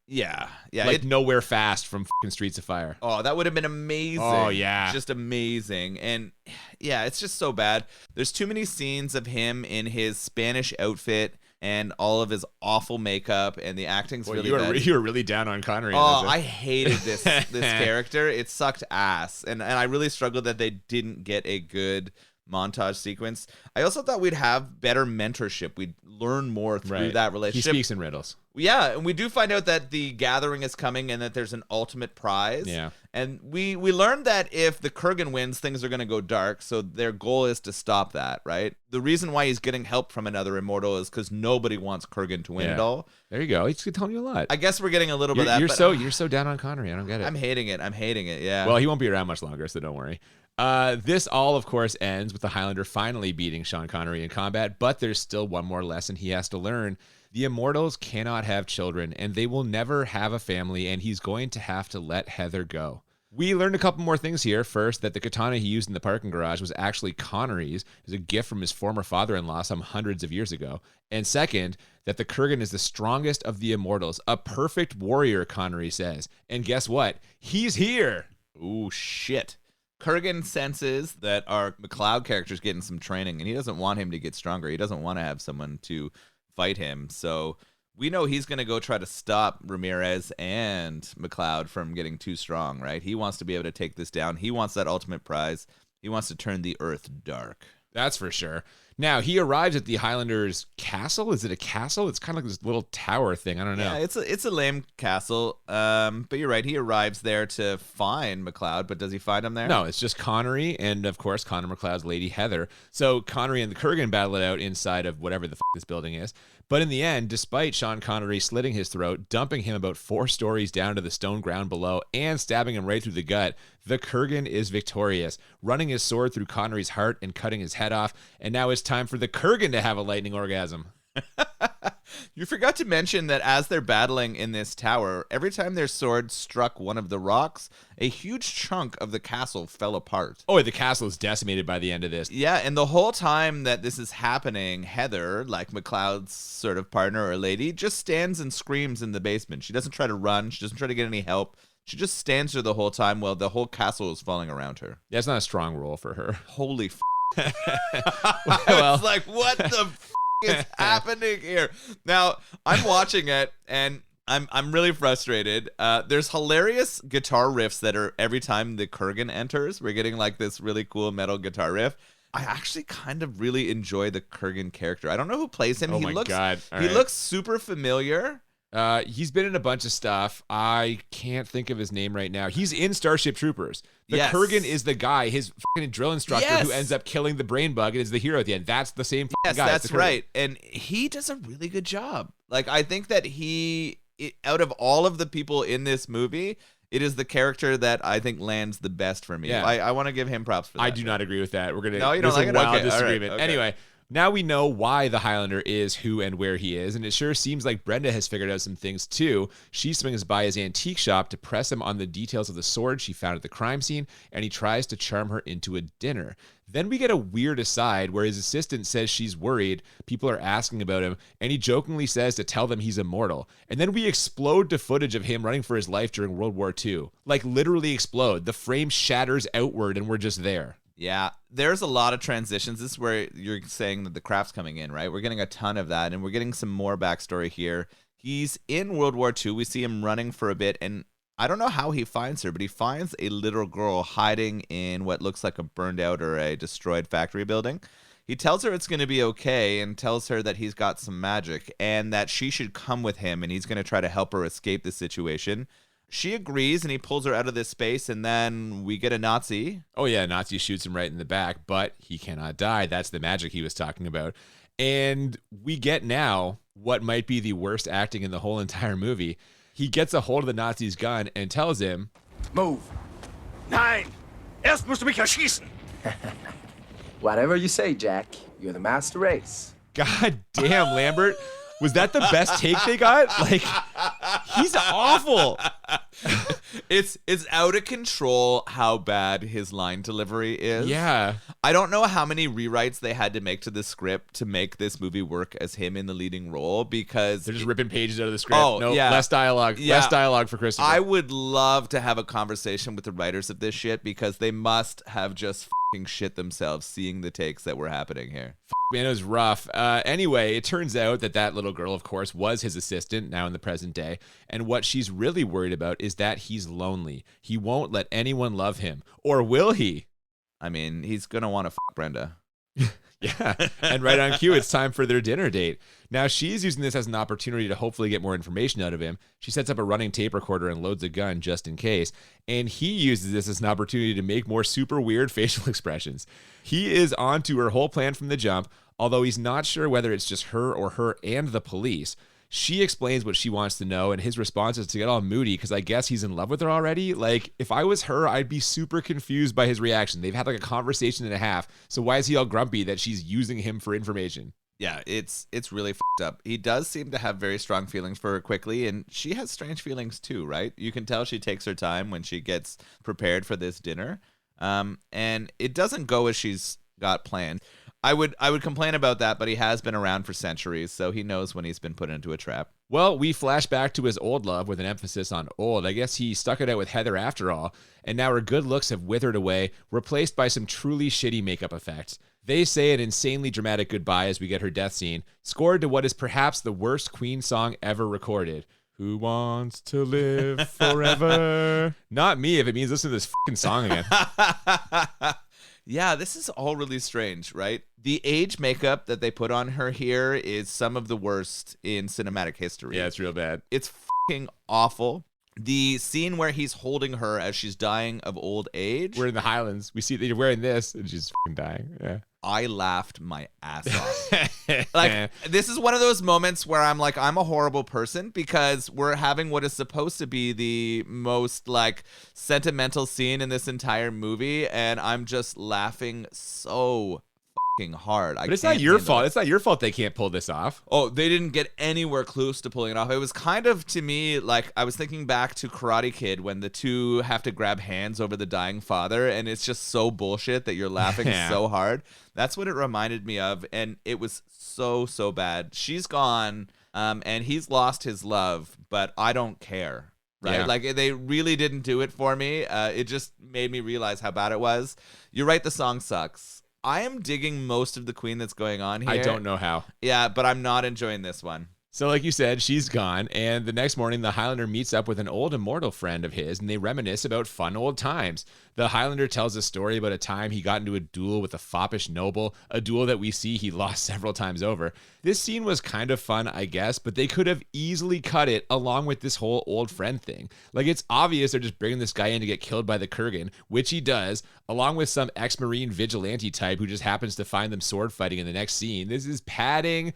Yeah. like Nowhere Fast from fucking Streets of Fire. Oh, that would have been amazing. Oh, yeah. Just amazing. And yeah, it's just so bad. There's too many scenes of him in his Spanish outfit and all of his awful makeup, and the acting's really bad. You were really down on Connery. Oh, I hated this character. It sucked ass. And I really struggled that they didn't get a good montage sequence. I also thought we'd have better mentorship. We'd learn more through that He relationship. speaks in riddles. Yeah, and we do find out that the gathering is coming and that there's an ultimate prize. Yeah. And we learned that if the Kurgan wins, things are going to go dark. So their goal is to stop that, right? The reason why he's getting help from another immortal is because nobody wants Kurgan to win it all. There you go. He's telling you a lot. I guess we're getting a little bit of that. You're so down on Connery. I don't get it. I'm hating it. Yeah. Well, he won't be around much longer, so don't worry. This all, of course, ends with the Highlander finally beating Sean Connery in combat, but there's still one more lesson he has to learn. The Immortals cannot have children, and they will never have a family, and he's going to have to let Heather go. We learned a couple more things here. First, that the katana he used in the parking garage was actually Connery's. It was a gift from his former father-in-law some hundreds of years ago. And second, that the Kurgan is the strongest of the Immortals. A perfect warrior, Connery says. And guess what? He's here! Ooh, shit. Kurgan senses that our McLeod character's getting some training, and he doesn't want him to get stronger. He doesn't want to have someone to fight him. So we know he's going to go try to stop Ramirez and McLeod from getting too strong, right? He wants to be able to take this down. He wants that ultimate prize. He wants to turn the earth dark. That's for sure. Now, he arrives at the Highlanders' castle. Is it a castle? It's kind of like this little tower thing. I don't know. Yeah, it's a lame castle. But you're right. He arrives there to find McLeod, but does he find him there? No, it's just Connery and, of course, Connor McLeod's lady Heather. So Connery and the Kurgan battle it out inside of whatever the this building is. But in the end, despite Sean Connery slitting his throat, dumping him about 4 stories down to the stone ground below, and stabbing him right through the gut, the Kurgan is victorious, running his sword through Connery's heart and cutting his head off. And now it's time for the Kurgan to have a lightning orgasm. You forgot to mention that as they're battling in this tower, every time their sword struck one of the rocks, a huge chunk of the castle fell apart. Oh, the castle is decimated by the end of this. Yeah, and the whole time that this is happening, Heather, like McLeod's sort of partner or lady, just stands and screams in the basement. She doesn't try to run. She doesn't try to get any help. She just stands there the whole time while the whole castle is falling around her. Yeah, it's not a strong role for her. Holy f***. Well, It's like, what the f*** is happening here? Now, I'm watching it, and I'm really frustrated. There's hilarious guitar riffs that are every time the Kurgan enters. We're getting like this really cool metal guitar riff. I actually kind of really enjoy the Kurgan character. I don't know who plays him. Oh my God. He looks super familiar. He's been in a bunch of stuff. I can't think of his name right now. He's in Starship Troopers. The Kurgan is the guy, his fucking drill instructor who ends up killing the brain bug and is the hero at the end. That's the same fucking guy. Yes, that's right. And he does a really good job. Like, I think that out of all of the people in this movie, it is the character that I think lands the best for me. Yeah. I want to give him props for that. I do not agree with that. We're gonna. No, you don't there's like a it? wild Okay, all right, disagreement. okay. Anyway, now we know why the Highlander is who and where he is, and it sure seems like Brenda has figured out some things too. She swings by his antique shop to press him on the details of the sword she found at the crime scene, and he tries to charm her into a dinner. Then we get a weird aside where his assistant says she's worried, people are asking about him, and he jokingly says to tell them he's immortal. And then we explode to footage of him running for his life during World War II. Like, literally explode. The frame shatters outward, and we're just there. Yeah, there's a lot of transitions. This is where you're saying that the craft's coming in, right? We're getting a ton of that, and we're getting some more backstory here. He's in World War II. We see him running for a bit, and I don't know how he finds her, but he finds a little girl hiding in what looks like a burned out or a destroyed factory building. He tells her it's going to be okay and tells her that he's got some magic and that she should come with him, and he's going to try to help her escape the situation. She agrees, and he pulls her out of this space, and then we get a Nazi. Oh, yeah, Nazi shoots him right in the back, but he cannot die. That's the magic he was talking about. And we get now what might be the worst acting in the whole entire movie. He gets a hold of the Nazi's gun and tells him, Move. Nein! Erst musst du mich erschießen! Whatever you say, Jack. You're the master race. God damn, Lambert. Was that the best take they got? Like, he's awful. It's out of control how bad his line delivery is. Yeah. I don't know how many rewrites they had to make to the script to make this movie work as him in the leading role, because They're just ripping pages out of the script. Oh, No, yeah. less dialogue. Yeah. Less dialogue for Christopher. I would love to have a conversation with the writers of this shit, because they must have just fucking shit themselves seeing the takes that were happening here. Man, it was rough. Anyway, it turns out that little girl, of course, was his assistant now in the present day. And what she's really worried about is that he's lonely. He won't let anyone love him. Or will he? I mean, he's going to want to fuck Brenda. Yeah. And right on cue, it's time for their dinner date. Now, she's using this as an opportunity to hopefully get more information out of him. She sets up a running tape recorder and loads a gun just in case. And he uses this as an opportunity to make more super weird facial expressions. He is onto her whole plan from the jump, although he's not sure whether it's just her or her and the police. She explains what she wants to know, and his response is to get all moody because I guess he's in love with her already. Like, if I was her, I'd be super confused by his reaction. They've had like a conversation and a half, so why is he all grumpy that she's using him for information? Yeah, it's really fucked up. He does seem to have very strong feelings for her quickly, and she has strange feelings too, right? You can tell she takes her time when she gets prepared for this dinner, and it doesn't go as she's got planned. I would complain about that, but he has been around for centuries, so he knows when he's been put into a trap. Well, we flash back to his old love with an emphasis on old. I guess he stuck it out with Heather after all, and now her good looks have withered away, replaced by some truly shitty makeup effects. They say an insanely dramatic goodbye as we get her death scene, scored to what is perhaps the worst Queen song ever recorded. Who wants to live forever? Not me if it means listen to this fucking song again. Yeah, this is all really strange, right? The age makeup that they put on her here is some of the worst in cinematic history. Yeah, it's real bad. It's fucking awful. The scene where he's holding her as she's dying of old age. We're in the Highlands. We see that you're wearing this, and she's fucking dying. Yeah. I laughed my ass off. Like, this is one of those moments where I'm like, I'm a horrible person because we're having what is supposed to be the most like sentimental scene in this entire movie, and I'm just laughing so fucking hard. But it's not your fault. It's not your fault they can't pull this off. Oh, they didn't get anywhere close to pulling it off. It was kind of, to me, like I was thinking back to Karate Kid when the two have to grab hands over the dying father, and it's just so bullshit that you're laughing so hard. That's what it reminded me of, and it was so bad. She's gone, and he's lost his love, but I don't care. Right? Yeah. Like, they really didn't do it for me. It just made me realize how bad it was. You're right, the song sucks. I am digging most of the Queen that's going on here. I don't know how. Yeah, but I'm not enjoying this one. So like you said, she's gone, and the next morning the Highlander meets up with an old immortal friend of his, and they reminisce about fun old times. The Highlander tells a story about a time he got into a duel with a foppish noble, a duel that we see he lost several times over. This scene was kind of fun, I guess, but they could have easily cut it along with this whole old friend thing. Like, it's obvious they're just bringing this guy in to get killed by the Kurgan, which he does, along with some ex-Marine vigilante type who just happens to find them sword fighting in the next scene. This is padding,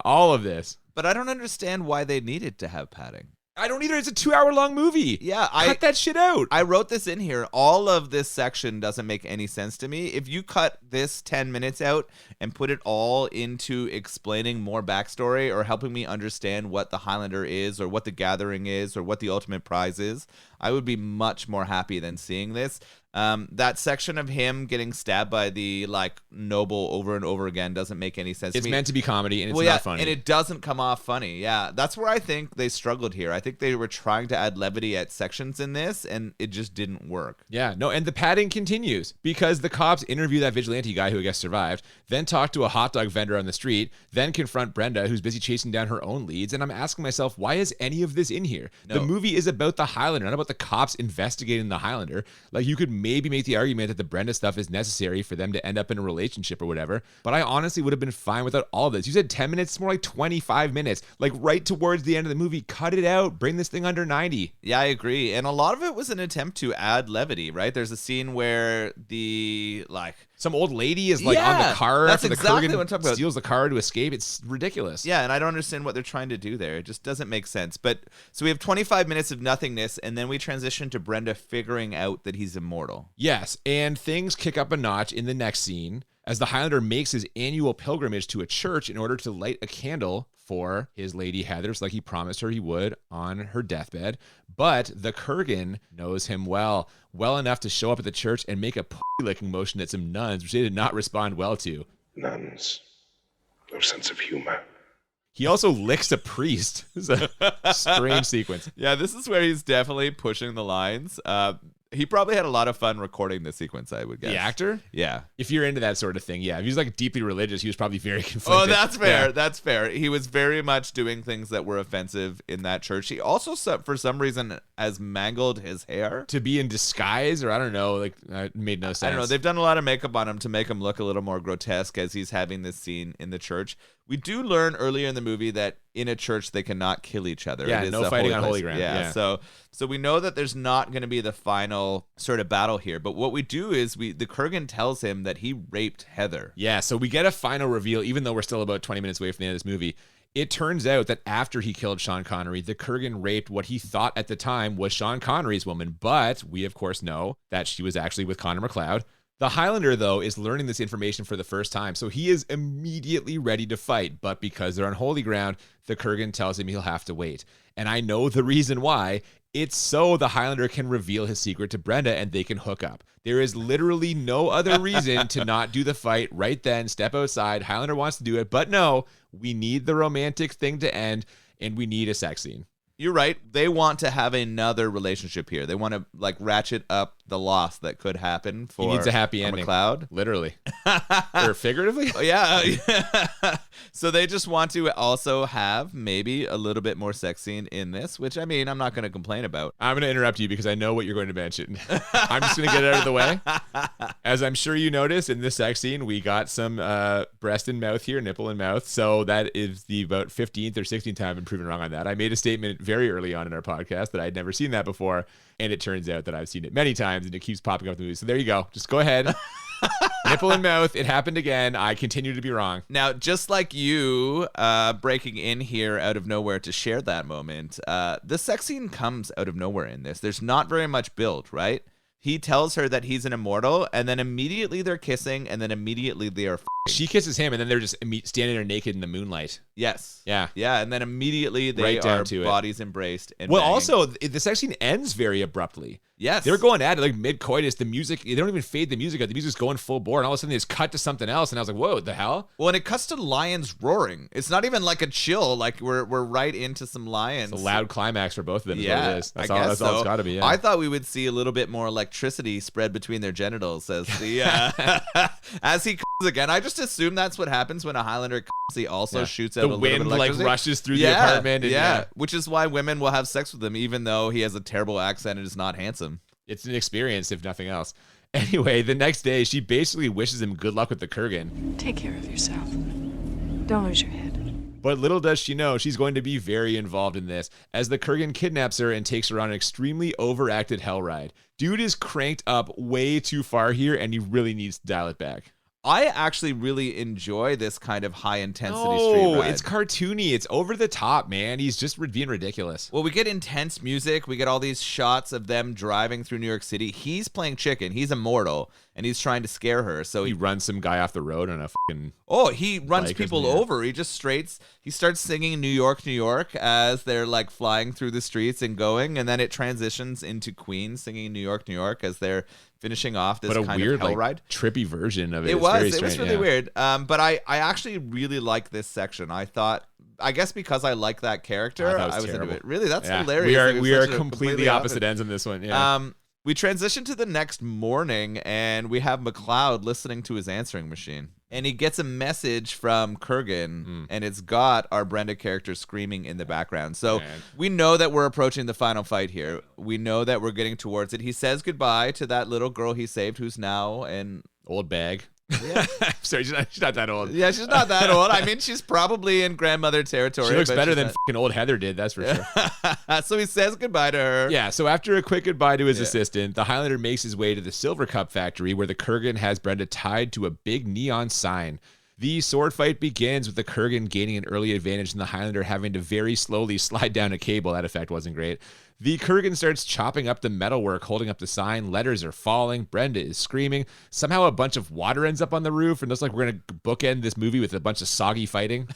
all of this. But I don't understand why they needed to have padding. I don't either. It's a 2-hour-long movie. Yeah, cut that shit out. I wrote this in here. All of this section doesn't make any sense to me. If you cut this 10 minutes out and put it all into explaining more backstory or helping me understand what the Highlander is or what the Gathering is or what the ultimate prize is, I would be much more happy than seeing this. That section of him getting stabbed by the noble over and over again doesn't make any sense. It's to me. meant to be comedy, and it's not funny. And it doesn't come off funny. Yeah, that's where I think they struggled here. I think they were trying to add levity at sections in this, and it just didn't work. Yeah, no, and the padding continues because the cops interview that vigilante guy who I guess survived, then talk to a hot dog vendor on the street, then confront Brenda, who's busy chasing down her own leads. And I'm asking myself, why is any of this in here? No. The movie is about the Highlander, not about the cops investigating the Highlander. Like, you could maybe make the argument that the Brenda stuff is necessary for them to end up in a relationship or whatever, but I honestly would have been fine without all of this. You said 10 minutes, it's more like 25 minutes. Like, right towards the end of the movie, cut it out, bring this thing under 90. Yeah, I agree. And a lot of it was an attempt to add levity, right? There's a scene where some old lady is on the car that's after exactly the Kurgan what I'm talking about. steals the car to escape. It's ridiculous. Yeah, and I don't understand what they're trying to do there. It just doesn't make sense. But so we have 25 minutes of nothingness, and then we transition to Brenda figuring out that he's immortal. Yes, and things kick up a notch in the next scene as the Highlander makes his annual pilgrimage to a church in order to light a candle for his lady Heathers, like he promised her he would on her deathbed. But the Kurgan knows him well enough to show up at the church and make a licking motion at some nuns, which they did not respond well to. Nuns. No sense of humor. He also licks a priest. It's a strange sequence. Yeah, this is where he's definitely pushing the lines. He probably had a lot of fun recording this sequence, I would guess. The actor? Yeah. If you're into that sort of thing, yeah. If he's deeply religious, he was probably very conflicted. Oh, that's fair. Yeah. That's fair. He was very much doing things that were offensive in that church. He also, for some reason, has mangled his hair. To be in disguise, or I don't know, it made no sense. I don't know. They've done a lot of makeup on him to make him look a little more grotesque as he's having this scene in the church. We do learn earlier in the movie that in a church they cannot kill each other. Yeah, it is no fighting on holy ground. Yeah. So we know that there's not going to be the final sort of battle here. But what we do is the Kurgan tells him that he raped Heather. Yeah, so we get a final reveal, even though we're still about 20 minutes away from the end of this movie. It turns out that after he killed Sean Connery, the Kurgan raped what he thought at the time was Sean Connery's woman. But we, of course, know that she was actually with Connor McLeod. The Highlander, though, is learning this information for the first time, so he is immediately ready to fight. But because they're on holy ground, the Kurgan tells him he'll have to wait. And I know the reason why. It's so the Highlander can reveal his secret to Brenda and they can hook up. There is literally no other reason to not do the fight right then, step outside. Highlander wants to do it, but no, we need the romantic thing to end, and we need a sex scene. You're right. They want to have another relationship here. They want to ratchet up the loss that could happen for He needs a happy ending. McLeod. Literally. Or figuratively? Oh, yeah. So they just want to also have maybe a little bit more sex scene in this, which, I mean, I'm not going to complain about. I'm going to interrupt you because I know what you're going to mention. I'm just going to get it out of the way. As I'm sure you noticed in this sex scene, we got some breast and mouth here, nipple and mouth. So that is the about 15th or 16th time I've been proven wrong on that. I made a statement very early on in our podcast that I'd never seen that before. And it turns out that I've seen it many times and it keeps popping up in the movie. So there you go. Just go ahead. Nipple and mouth. It happened again. I continue to be wrong. Now, just like you breaking in here out of nowhere to share that moment, the sex scene comes out of nowhere in this. There's not very much build, right? He tells her that he's an immortal, and then immediately they're kissing, and then immediately they are She kisses him, and then they're just standing there naked in the moonlight. Yes. Yeah. Yeah, and then immediately they Right down are to it. bodies embraced. And Well, banging. also, the sex scene ends very abruptly. Yes. They're going at it mid-coitus. The music, they don't even fade the music out. The music's going full bore, and all of a sudden they just cut to something else, and I was like, whoa, what the hell? Well, and it cuts to lions roaring. It's not even like a chill. Like we're right into some lions. It's a loud climax for both of them. Yeah, is what it is. That's I all, guess that's so. all it's got to be. Yeah. I thought we would see a little bit more electricity spread between their genitals as the as he again. I just assume that's what happens when a Highlander comes. He also shoots out the a little bit wind of like electricity. rushes through the apartment. And which is why women will have sex with him, even though he has a terrible accent and is not handsome. It's an experience, if nothing else. Anyway, the next day, she basically wishes him good luck with the Kurgan. Take care of yourself. Don't lose your head. But little does she know, she's going to be very involved in this, as the Kurgan kidnaps her and takes her on an extremely overacted hell ride. Dude is cranked up way too far here, and he really needs to dial it back. I actually really enjoy this kind of high-intensity street ride. It's cartoony. It's over the top, man. He's just being ridiculous. Well, we get intense music. We get all these shots of them driving through New York City. He's playing chicken. He's immortal, and he's trying to scare her. So he runs some guy off the road on a fucking... Oh, he runs people over. He just he starts singing New York, New York as they're like flying through the streets and going, and then it transitions into Queen singing New York, New York as they're finishing off this kind weird, of hell ride. Trippy version of it. It was really weird. But I actually really like this section. I guess because I like that character, I was into it. Really, that's hilarious. We are completely opposite ends on this one. Yeah. We transition to the next morning, and we have McLeod listening to his answering machine. And he gets a message from Kurgan, and it's got our Brenda character screaming in the background. So we know that we're approaching the final fight here. We know that we're getting towards it. He says goodbye to that little girl he saved, who's now an old bag. Yeah. Sorry, she's not that old. Yeah, she's not that old. I mean, she's probably in grandmother territory. She looks better than fucking old Heather did, that's for sure. So he says goodbye to her. Yeah, so after a quick goodbye to his assistant, the Highlander makes his way to the Silver Cup factory where the Kurgan has Brenda tied to a big neon sign. The sword fight begins with the Kurgan gaining an early advantage and the Highlander having to very slowly slide down a cable. That effect wasn't great. The Kurgan starts chopping up the metalwork, holding up the sign. Letters are falling. Brenda is screaming. Somehow a bunch of water ends up on the roof, and it looks like we're going to bookend this movie with a bunch of soggy fighting.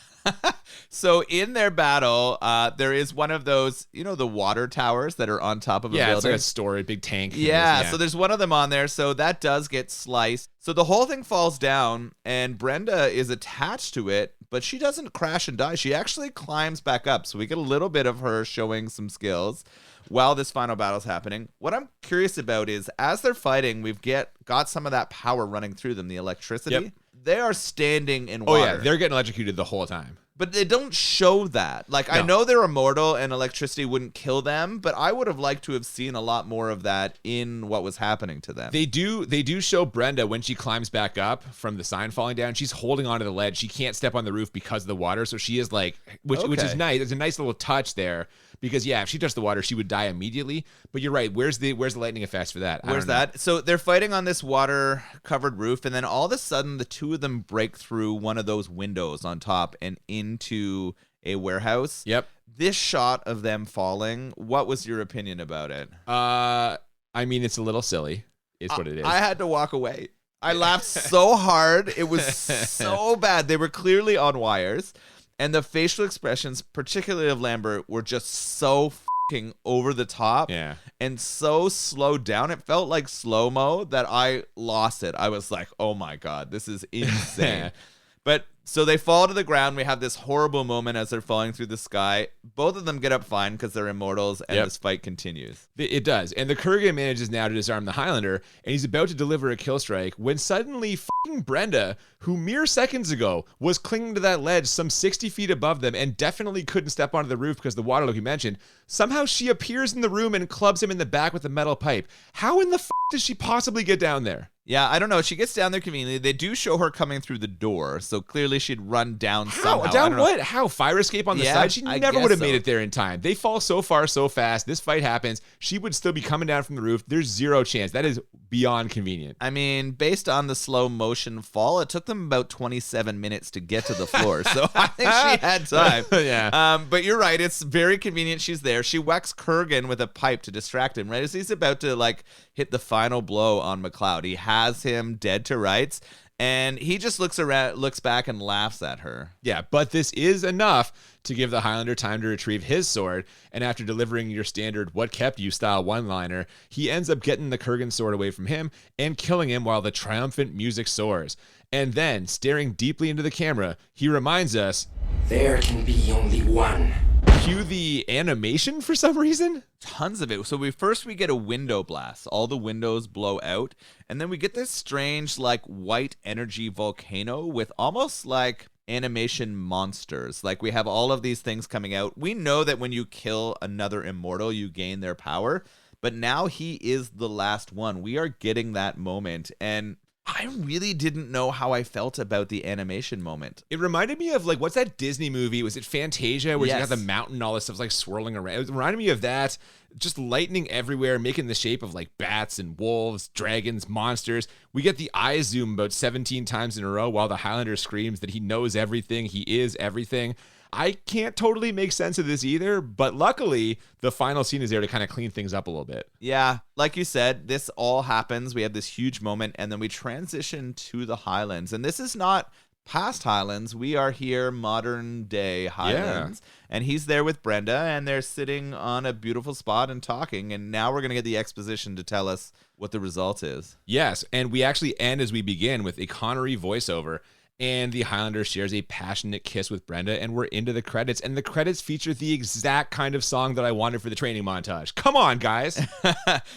So in their battle, there is one of those, the water towers that are on top of a building. Yeah, it's like a storage, big tank. Yeah, so there's one of them on there, so that does get sliced. So the whole thing falls down, and Brenda is attached to it, but she doesn't crash and die. She actually climbs back up, so we get a little bit of her showing some skills while this final battle's happening. What I'm curious about is, as they're fighting, we've got some of that power running through them, the electricity. Yep. They are standing in water. Oh, yeah, they're getting electrocuted the whole time. But they don't show that. Like, no. I know they're immortal and electricity wouldn't kill them, but I would have liked to have seen a lot more of that in what was happening to them. They do show Brenda when she climbs back up from the sign falling down. She's holding onto the ledge. She can't step on the roof because of the water, so she is like, which is nice. It's a nice little touch there. Because if she touched the water, she would die immediately. But you're right. Where's the lightning effects for that? Where's that? So they're fighting on this water-covered roof, and then all of a sudden, the two of them break through one of those windows on top and into a warehouse. Yep. This shot of them falling, what was your opinion about it? I mean, it's a little silly. It's what it is. I had to walk away. I laughed so hard. It was so bad. They were clearly on wires. And the facial expressions, particularly of Lambert, were just so fucking over the top and so slowed down. It felt like slow-mo that I lost it. I was like, oh my God, this is insane. But so they fall to the ground. We have this horrible moment as they're falling through the sky. Both of them get up fine because they're immortals, and this fight continues. It does. And the Kurgan manages now to disarm the Highlander, and he's about to deliver a kill strike when suddenly fucking Brenda, who mere seconds ago was clinging to that ledge some 60 feet above them and definitely couldn't step onto the roof because the water, like you mentioned, somehow she appears in the room and clubs him in the back with a metal pipe. How in the does she possibly get down there? Yeah, I don't know. She gets down there conveniently. They do show her coming through the door, so clearly she'd run down somehow. Down what? How? Fire escape on the side? She never would have made it there in time. They fall so far so fast. This fight happens. She would still be coming down from the roof. There's zero chance. That is beyond convenient. I mean, based on the slow motion fall, it took them about 27 minutes to get to the floor, so I think she had time. Yeah. But you're right. It's very convenient she's there. She whacks Kurgan with a pipe to distract him, right? As he's about to, hit the final blow on McLeod. He has him dead to rights, and he just looks back and laughs at her. Yeah, but this is enough to give the Highlander time to retrieve his sword, and after delivering your standard what kept you style one-liner, he ends up getting the Kurgan sword away from him and killing him while the triumphant music soars. And then, staring deeply into the camera, he reminds us, there can be only one Cue the animation for some reason. Tons of it. So we get a window blast. All the windows blow out, and then we get this strange like white energy volcano with almost like animation monsters. Like we have all of these things coming out. We know that when you kill another immortal, you gain their power, but now he is the last one. We are getting that moment, and I really didn't know how I felt about the animation moment. It reminded me of like, what's that Disney movie? Was it Fantasia where you Yes. got the mountain and all this stuff's like swirling around? It reminded me of that. Just lightning everywhere, making the shape of like bats and wolves, dragons, monsters. We get the eye zoom about 17 times in a row while the Highlander screams that he knows everything. He is everything. I can't totally make sense of this either, but luckily the final scene is there to kind of clean things up a little bit. Yeah, like you said, this all happens. We have this huge moment, and then we transition to the Highlands. And this is not past Highlands. We are here modern day Highlands. And he's there with Brenda, and they're sitting on a beautiful spot and talking. And now we're going to get the exposition to tell us what the result is. Yes, and we actually end as we begin with a Connery voiceover. And the Highlander shares a passionate kiss with Brenda, and we're into the credits. And the credits feature the exact kind of song that I wanted for the training montage. Come on, guys.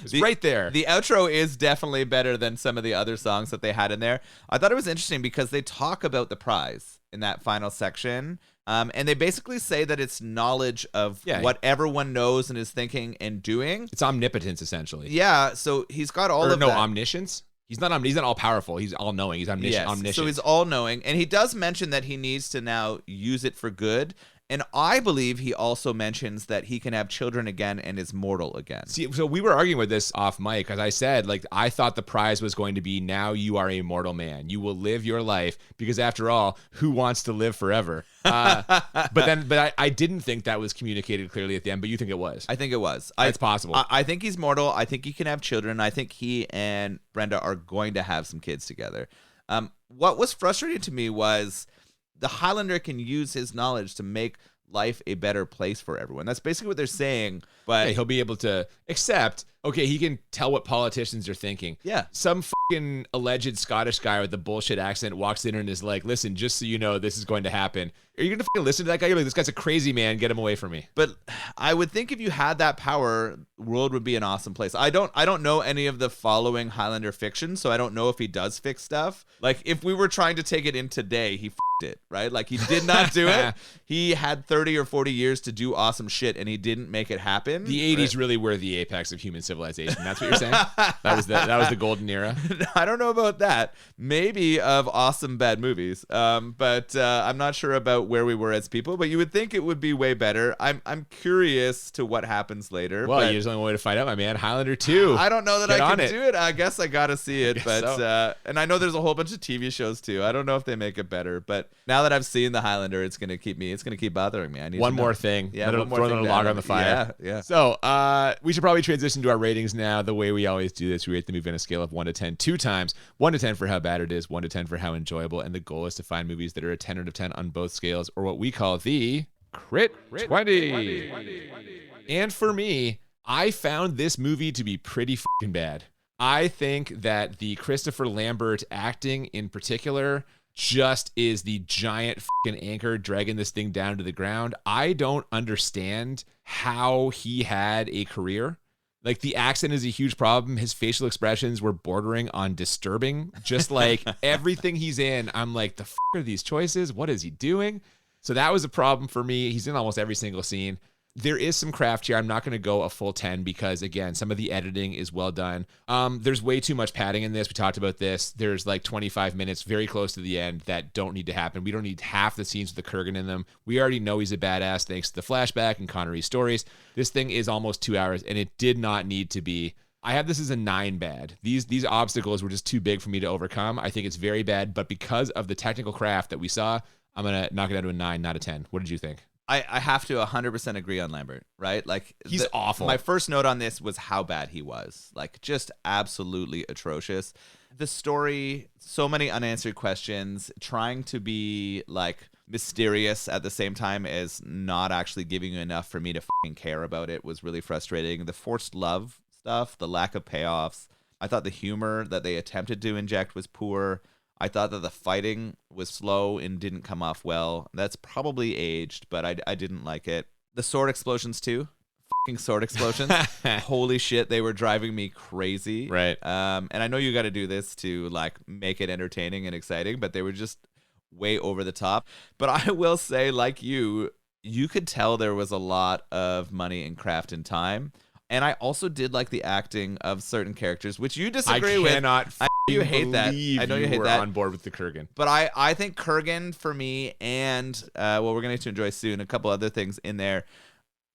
It's right there. The outro is definitely better than some of the other songs that they had in there. I thought it was interesting because they talk about the prize in that final section. And they basically say that it's knowledge of what everyone knows and is thinking and doing. It's omnipotence, essentially. Yeah, so he's got all of that. Omniscience. He's not all powerful. He's all knowing. He's omniscient. Yes, so he's all knowing, and he does mention that he needs to now use it for good. And I believe he also mentions that he can have children again and is mortal again. See, so we were arguing with this off mic, as I said, like, I thought the prize was going to be, now you are a mortal man. You will live your life, because after all, who wants to live forever? But I didn't think that was communicated clearly at the end, but you think it was. I think it was. It's possible. I think he's mortal. I think he can have children. I think he and Brenda are going to have some kids together. What was frustrating to me was the Highlander can use his knowledge to make life a better place for everyone. That's basically what they're saying. But he'll be able to accept, okay, he can tell what politicians are thinking. Yeah. Some fucking alleged Scottish guy with a bullshit accent walks in and is like, listen, just so you know, this is going to happen. Are you going to fucking listen to that guy? You're like, this guy's a crazy man. Get him away from me. But I would think if you had that power, the world would be an awesome place. I don't know any of the following Highlander fiction, so I don't know if he does fix stuff. Like, if we were trying to take it in today, he it, right? Like, he did not do it. He had 30 or 40 years to do awesome shit, and he didn't make it happen. The 80s really were the apex of human civilization. That's what you're saying? That was the golden era. I don't know about that. Maybe of awesome bad movies. But I'm not sure about where we were as people, but you would think it would be way better. I'm curious to what happens later. Well, there's only one way to find out, my man. Highlander 2. I don't know that I can do it. I guess I gotta see it. But so. And I know there's a whole bunch of TV shows too. I don't know if they make it better, but now that I've seen the Highlander, it's gonna keep bothering me. I need one more thing. Yeah, one more throw thing another log on the fire. Yeah. So we should probably transition to our ratings now. The way we always do this, we rate the movie on a scale of 1 to 10 two times. 1 to 10 for how bad it is, 1 to 10 for how enjoyable, and the goal is to find movies that are a 10 out of 10 on both scales, or what we call the Crit 20. And for me, I found this movie to be pretty fucking bad. I think that the Christopher Lambert acting in particular just is the giant fucking anchor dragging this thing down to the ground. I don't understand how he had a career. Like, the accent is a huge problem. His facial expressions were bordering on disturbing. Just like everything he's in, I'm like, the fuck are these choices? What is he doing? So that was a problem for me. He's in almost every single scene. There is some craft here. I'm not going to go a full 10 because, again, some of the editing is well done. There's way too much padding in this. We talked about this. There's like 25 minutes very close to the end that don't need to happen. We don't need half the scenes with the Kurgan in them. We already know he's a badass thanks to the flashback and Connery's stories. This thing is almost 2 hours, and it did not need to be. I have this as a 9 bad. These obstacles were just too big for me to overcome. I think it's very bad, but because of the technical craft that we saw, I'm going to knock it down to a 9, not a 10. What did you think? I have to 100% agree on Lambert, right? Like, he's awful. My first note on this was how bad he was. Like, just absolutely atrocious. The story, so many unanswered questions, trying to be like mysterious at the same time as not actually giving you enough for me to fucking care about it was really frustrating. The forced love stuff, the lack of payoffs. I thought the humor that they attempted to inject was poor. I thought that the fighting was slow and didn't come off well. That's probably aged, but I didn't like it. The sword explosions too. Fucking sword explosions. Holy shit, they were driving me crazy. Right. And I know you got to do this to like make it entertaining and exciting, but they were just way over the top. But I will say, like you could tell there was a lot of money and craft and time. And I also did like the acting of certain characters, which you disagree with. I you hate that. I know you hate were that. on board with the Kurgan. But I think Kurgan for me, and we're going to enjoy soon, a couple other things in there,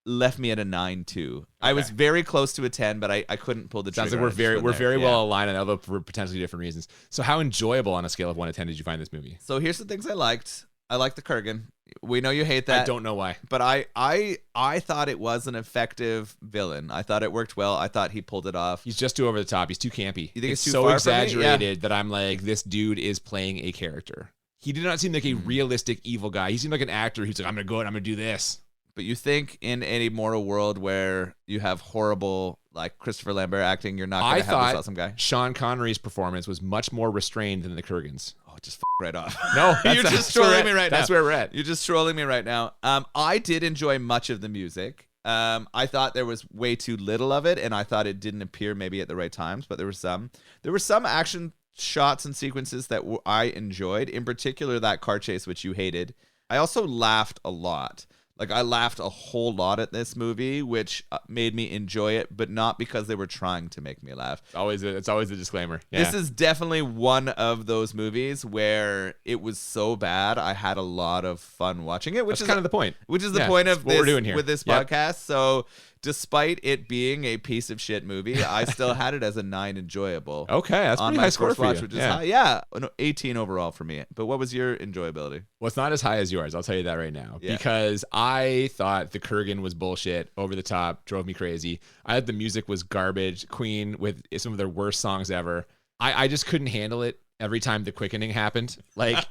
left me at a 9 too. I was very close to a 10, but I couldn't pull the trigger. Sounds like we're very well aligned, although for potentially different reasons. So how enjoyable on a scale of 1 to 10 did you find this movie? So here's the things I liked. I liked the Kurgan. We know you hate that. I don't know why. But I thought it was an effective villain. I thought it worked well. I thought he pulled it off. He's just too over the top. He's too campy. You think it's too so far exaggerated that I'm like, this dude is playing a character. He did not seem like a realistic evil guy. He seemed like an actor who's like, I'm going to go out and I'm going to do this. But you think in an immortal world where you have horrible, like Christopher Lambert acting, you're not going to have this awesome guy? Sean Connery's performance was much more restrained than the Kurgan's. Oh, just right off. No, you're just trolling me right now. That's where we're at. You're just trolling me right now. I did enjoy much of the music. I thought there was way too little of it, and I thought it didn't appear maybe at the right times, but there were some. There were some action shots and sequences that I enjoyed, in particular that car chase, which you hated. I also laughed a lot. Like, I laughed a whole lot at this movie, which made me enjoy it, but not because they were trying to make me laugh. It's always a disclaimer. Yeah. This is definitely one of those movies where it was so bad, I had a lot of fun watching it, which That's is kind of the point. Which is the point of what we're doing here with this podcast. So, despite it being a piece of shit movie, I still had it as a 9 enjoyable. Okay, that's pretty high score for you. Which is high. Yeah, no, 18 overall for me. But what was your enjoyability? Well, it's not as high as yours. I'll tell you that right now. Yeah. Because I thought the Kurgan was bullshit, over the top, drove me crazy. I thought the music was garbage. Queen with some of their worst songs ever. I just couldn't handle it. Every time the quickening happened, like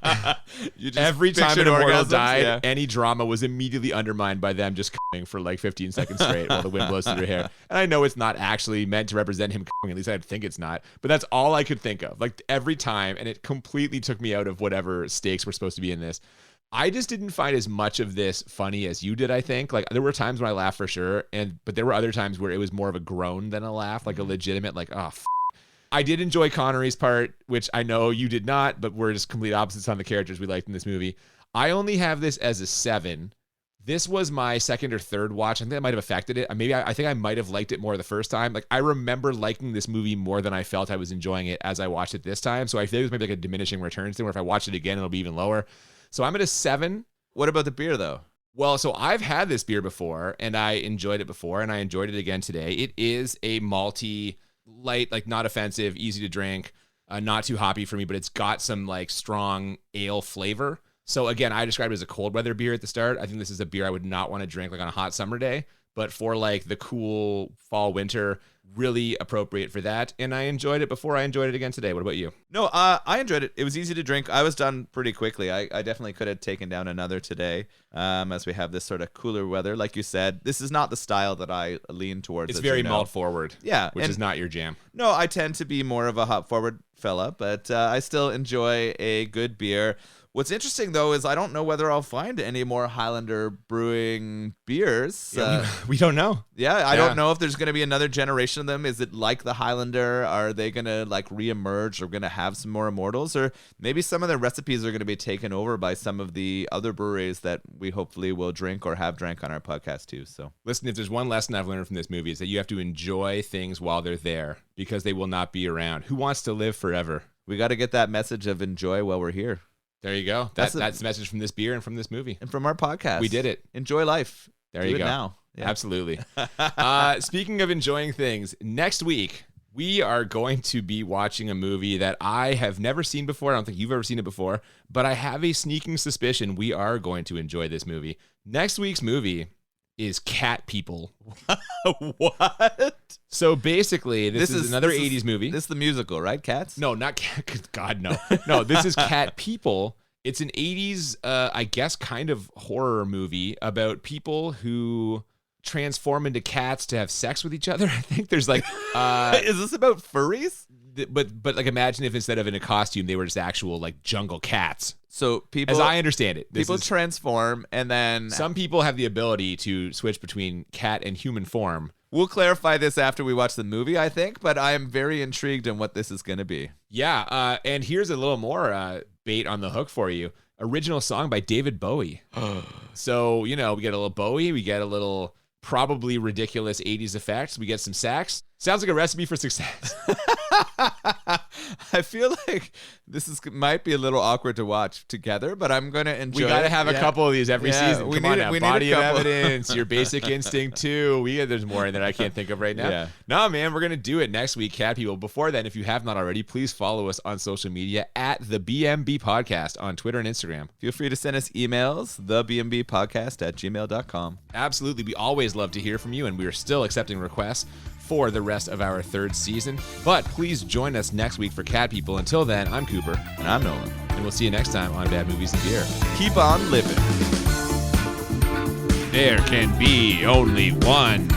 every time an immortal died, any drama was immediately undermined by them just coming for like 15 seconds straight while the wind blows through their hair. And I know it's not actually meant to represent him coming, at least I think it's not, but that's all I could think of. Like every time, and it completely took me out of whatever stakes were supposed to be in this. I just didn't find as much of this funny as you did, I think. Like there were times when I laughed for sure, but there were other times where it was more of a groan than a laugh, like a legitimate like, oh, I did enjoy Connery's part, which I know you did not, but we're just complete opposites on the characters we liked in this movie. I only have this as a 7. This was my second or third watch. I think that might have affected it. I think I might have liked it more the first time. Like I remember liking this movie more than I felt I was enjoying it as I watched it this time. So I feel it was maybe like a diminishing returns thing where if I watch it again, it'll be even lower. So I'm at a 7. What about the beer though? Well, so I've had this beer before and I enjoyed it before and I enjoyed it again today. It is a malty, light, like not offensive, easy to drink, not too hoppy for me, but it's got some like strong ale flavor. So again, I described it as a cold weather beer at the start. I think this is a beer I would not want to drink like on a hot summer day, but for like the cool fall, winter, really appropriate for that. And I enjoyed it before. I enjoyed it again today. What about you? No, I enjoyed it. It was easy to drink. I was done pretty quickly. I definitely could have taken down another today as we have this sort of cooler weather. Like you said, this is not the style that I lean towards. It's very malt forward. Yeah. Which is not your jam. No, I tend to be more of a hop forward fella, but I still enjoy a good beer. What's interesting, though, is I don't know whether I'll find any more Highlander Brewing beers. Yeah, we don't know. Yeah, I don't know if there's going to be another generation of them. Is it like the Highlander? Are they going to like reemerge or going to have some more Immortals? Or maybe some of their recipes are going to be taken over by some of the other breweries that we hopefully will drink or have drank on our podcast too. So listen, if there's one lesson I've learned from this movie is that you have to enjoy things while they're there because they will not be around. Who wants to live forever? We got to get that message of enjoy while we're here. There you go. That's the message from this beer and from this movie. And from our podcast. We did it. Enjoy life. There you go. Now. Yeah. Absolutely. Speaking of enjoying things, next week, we are going to be watching a movie that I have never seen before. I don't think you've ever seen it before, but I have a sneaking suspicion we are going to enjoy this movie. Next week's movie is Cat People. What? So basically, this is another 80s movie. This is the musical, right? Cats? No, not Cat. God, no. No, this is Cat People. It's an 80s, I guess, kind of horror movie about people who transform into cats to have sex with each other. I think there's like... is this about furries? But like imagine if instead of in a costume they were just actual like jungle cats. So people, as I understand it, people transform, and then some people have the ability to switch between cat and human form. We'll clarify this after we watch the movie, I think, but I am very intrigued in what this is going to be. Yeah, and here's a little more bait on the hook for you. Original song by David Bowie. So, we get a little Bowie, we get a little probably ridiculous 80s effects, we get some sax. Sounds like a recipe for success. I feel like this might be a little awkward to watch together, but I'm going to enjoy it. We got to have a couple of these every season. Come on now. Body of Evidence, Your Basic Instinct 2. There's more in there I can't think of right now. Yeah. No, man, we're going to do it next week, Cat People. Before then, if you have not already, please follow us on social media at the BMB Podcast on Twitter and Instagram. Feel free to send us emails, thebmbpodcast@gmail.com. Absolutely. We always love to hear from you, and we are still accepting requests for the rest of our third season. But please join us next week for Cat People. Until then, I'm Cooper. And I'm Nolan. And we'll see you next time on Bad Movies and Beer. Keep on living. There can be only one.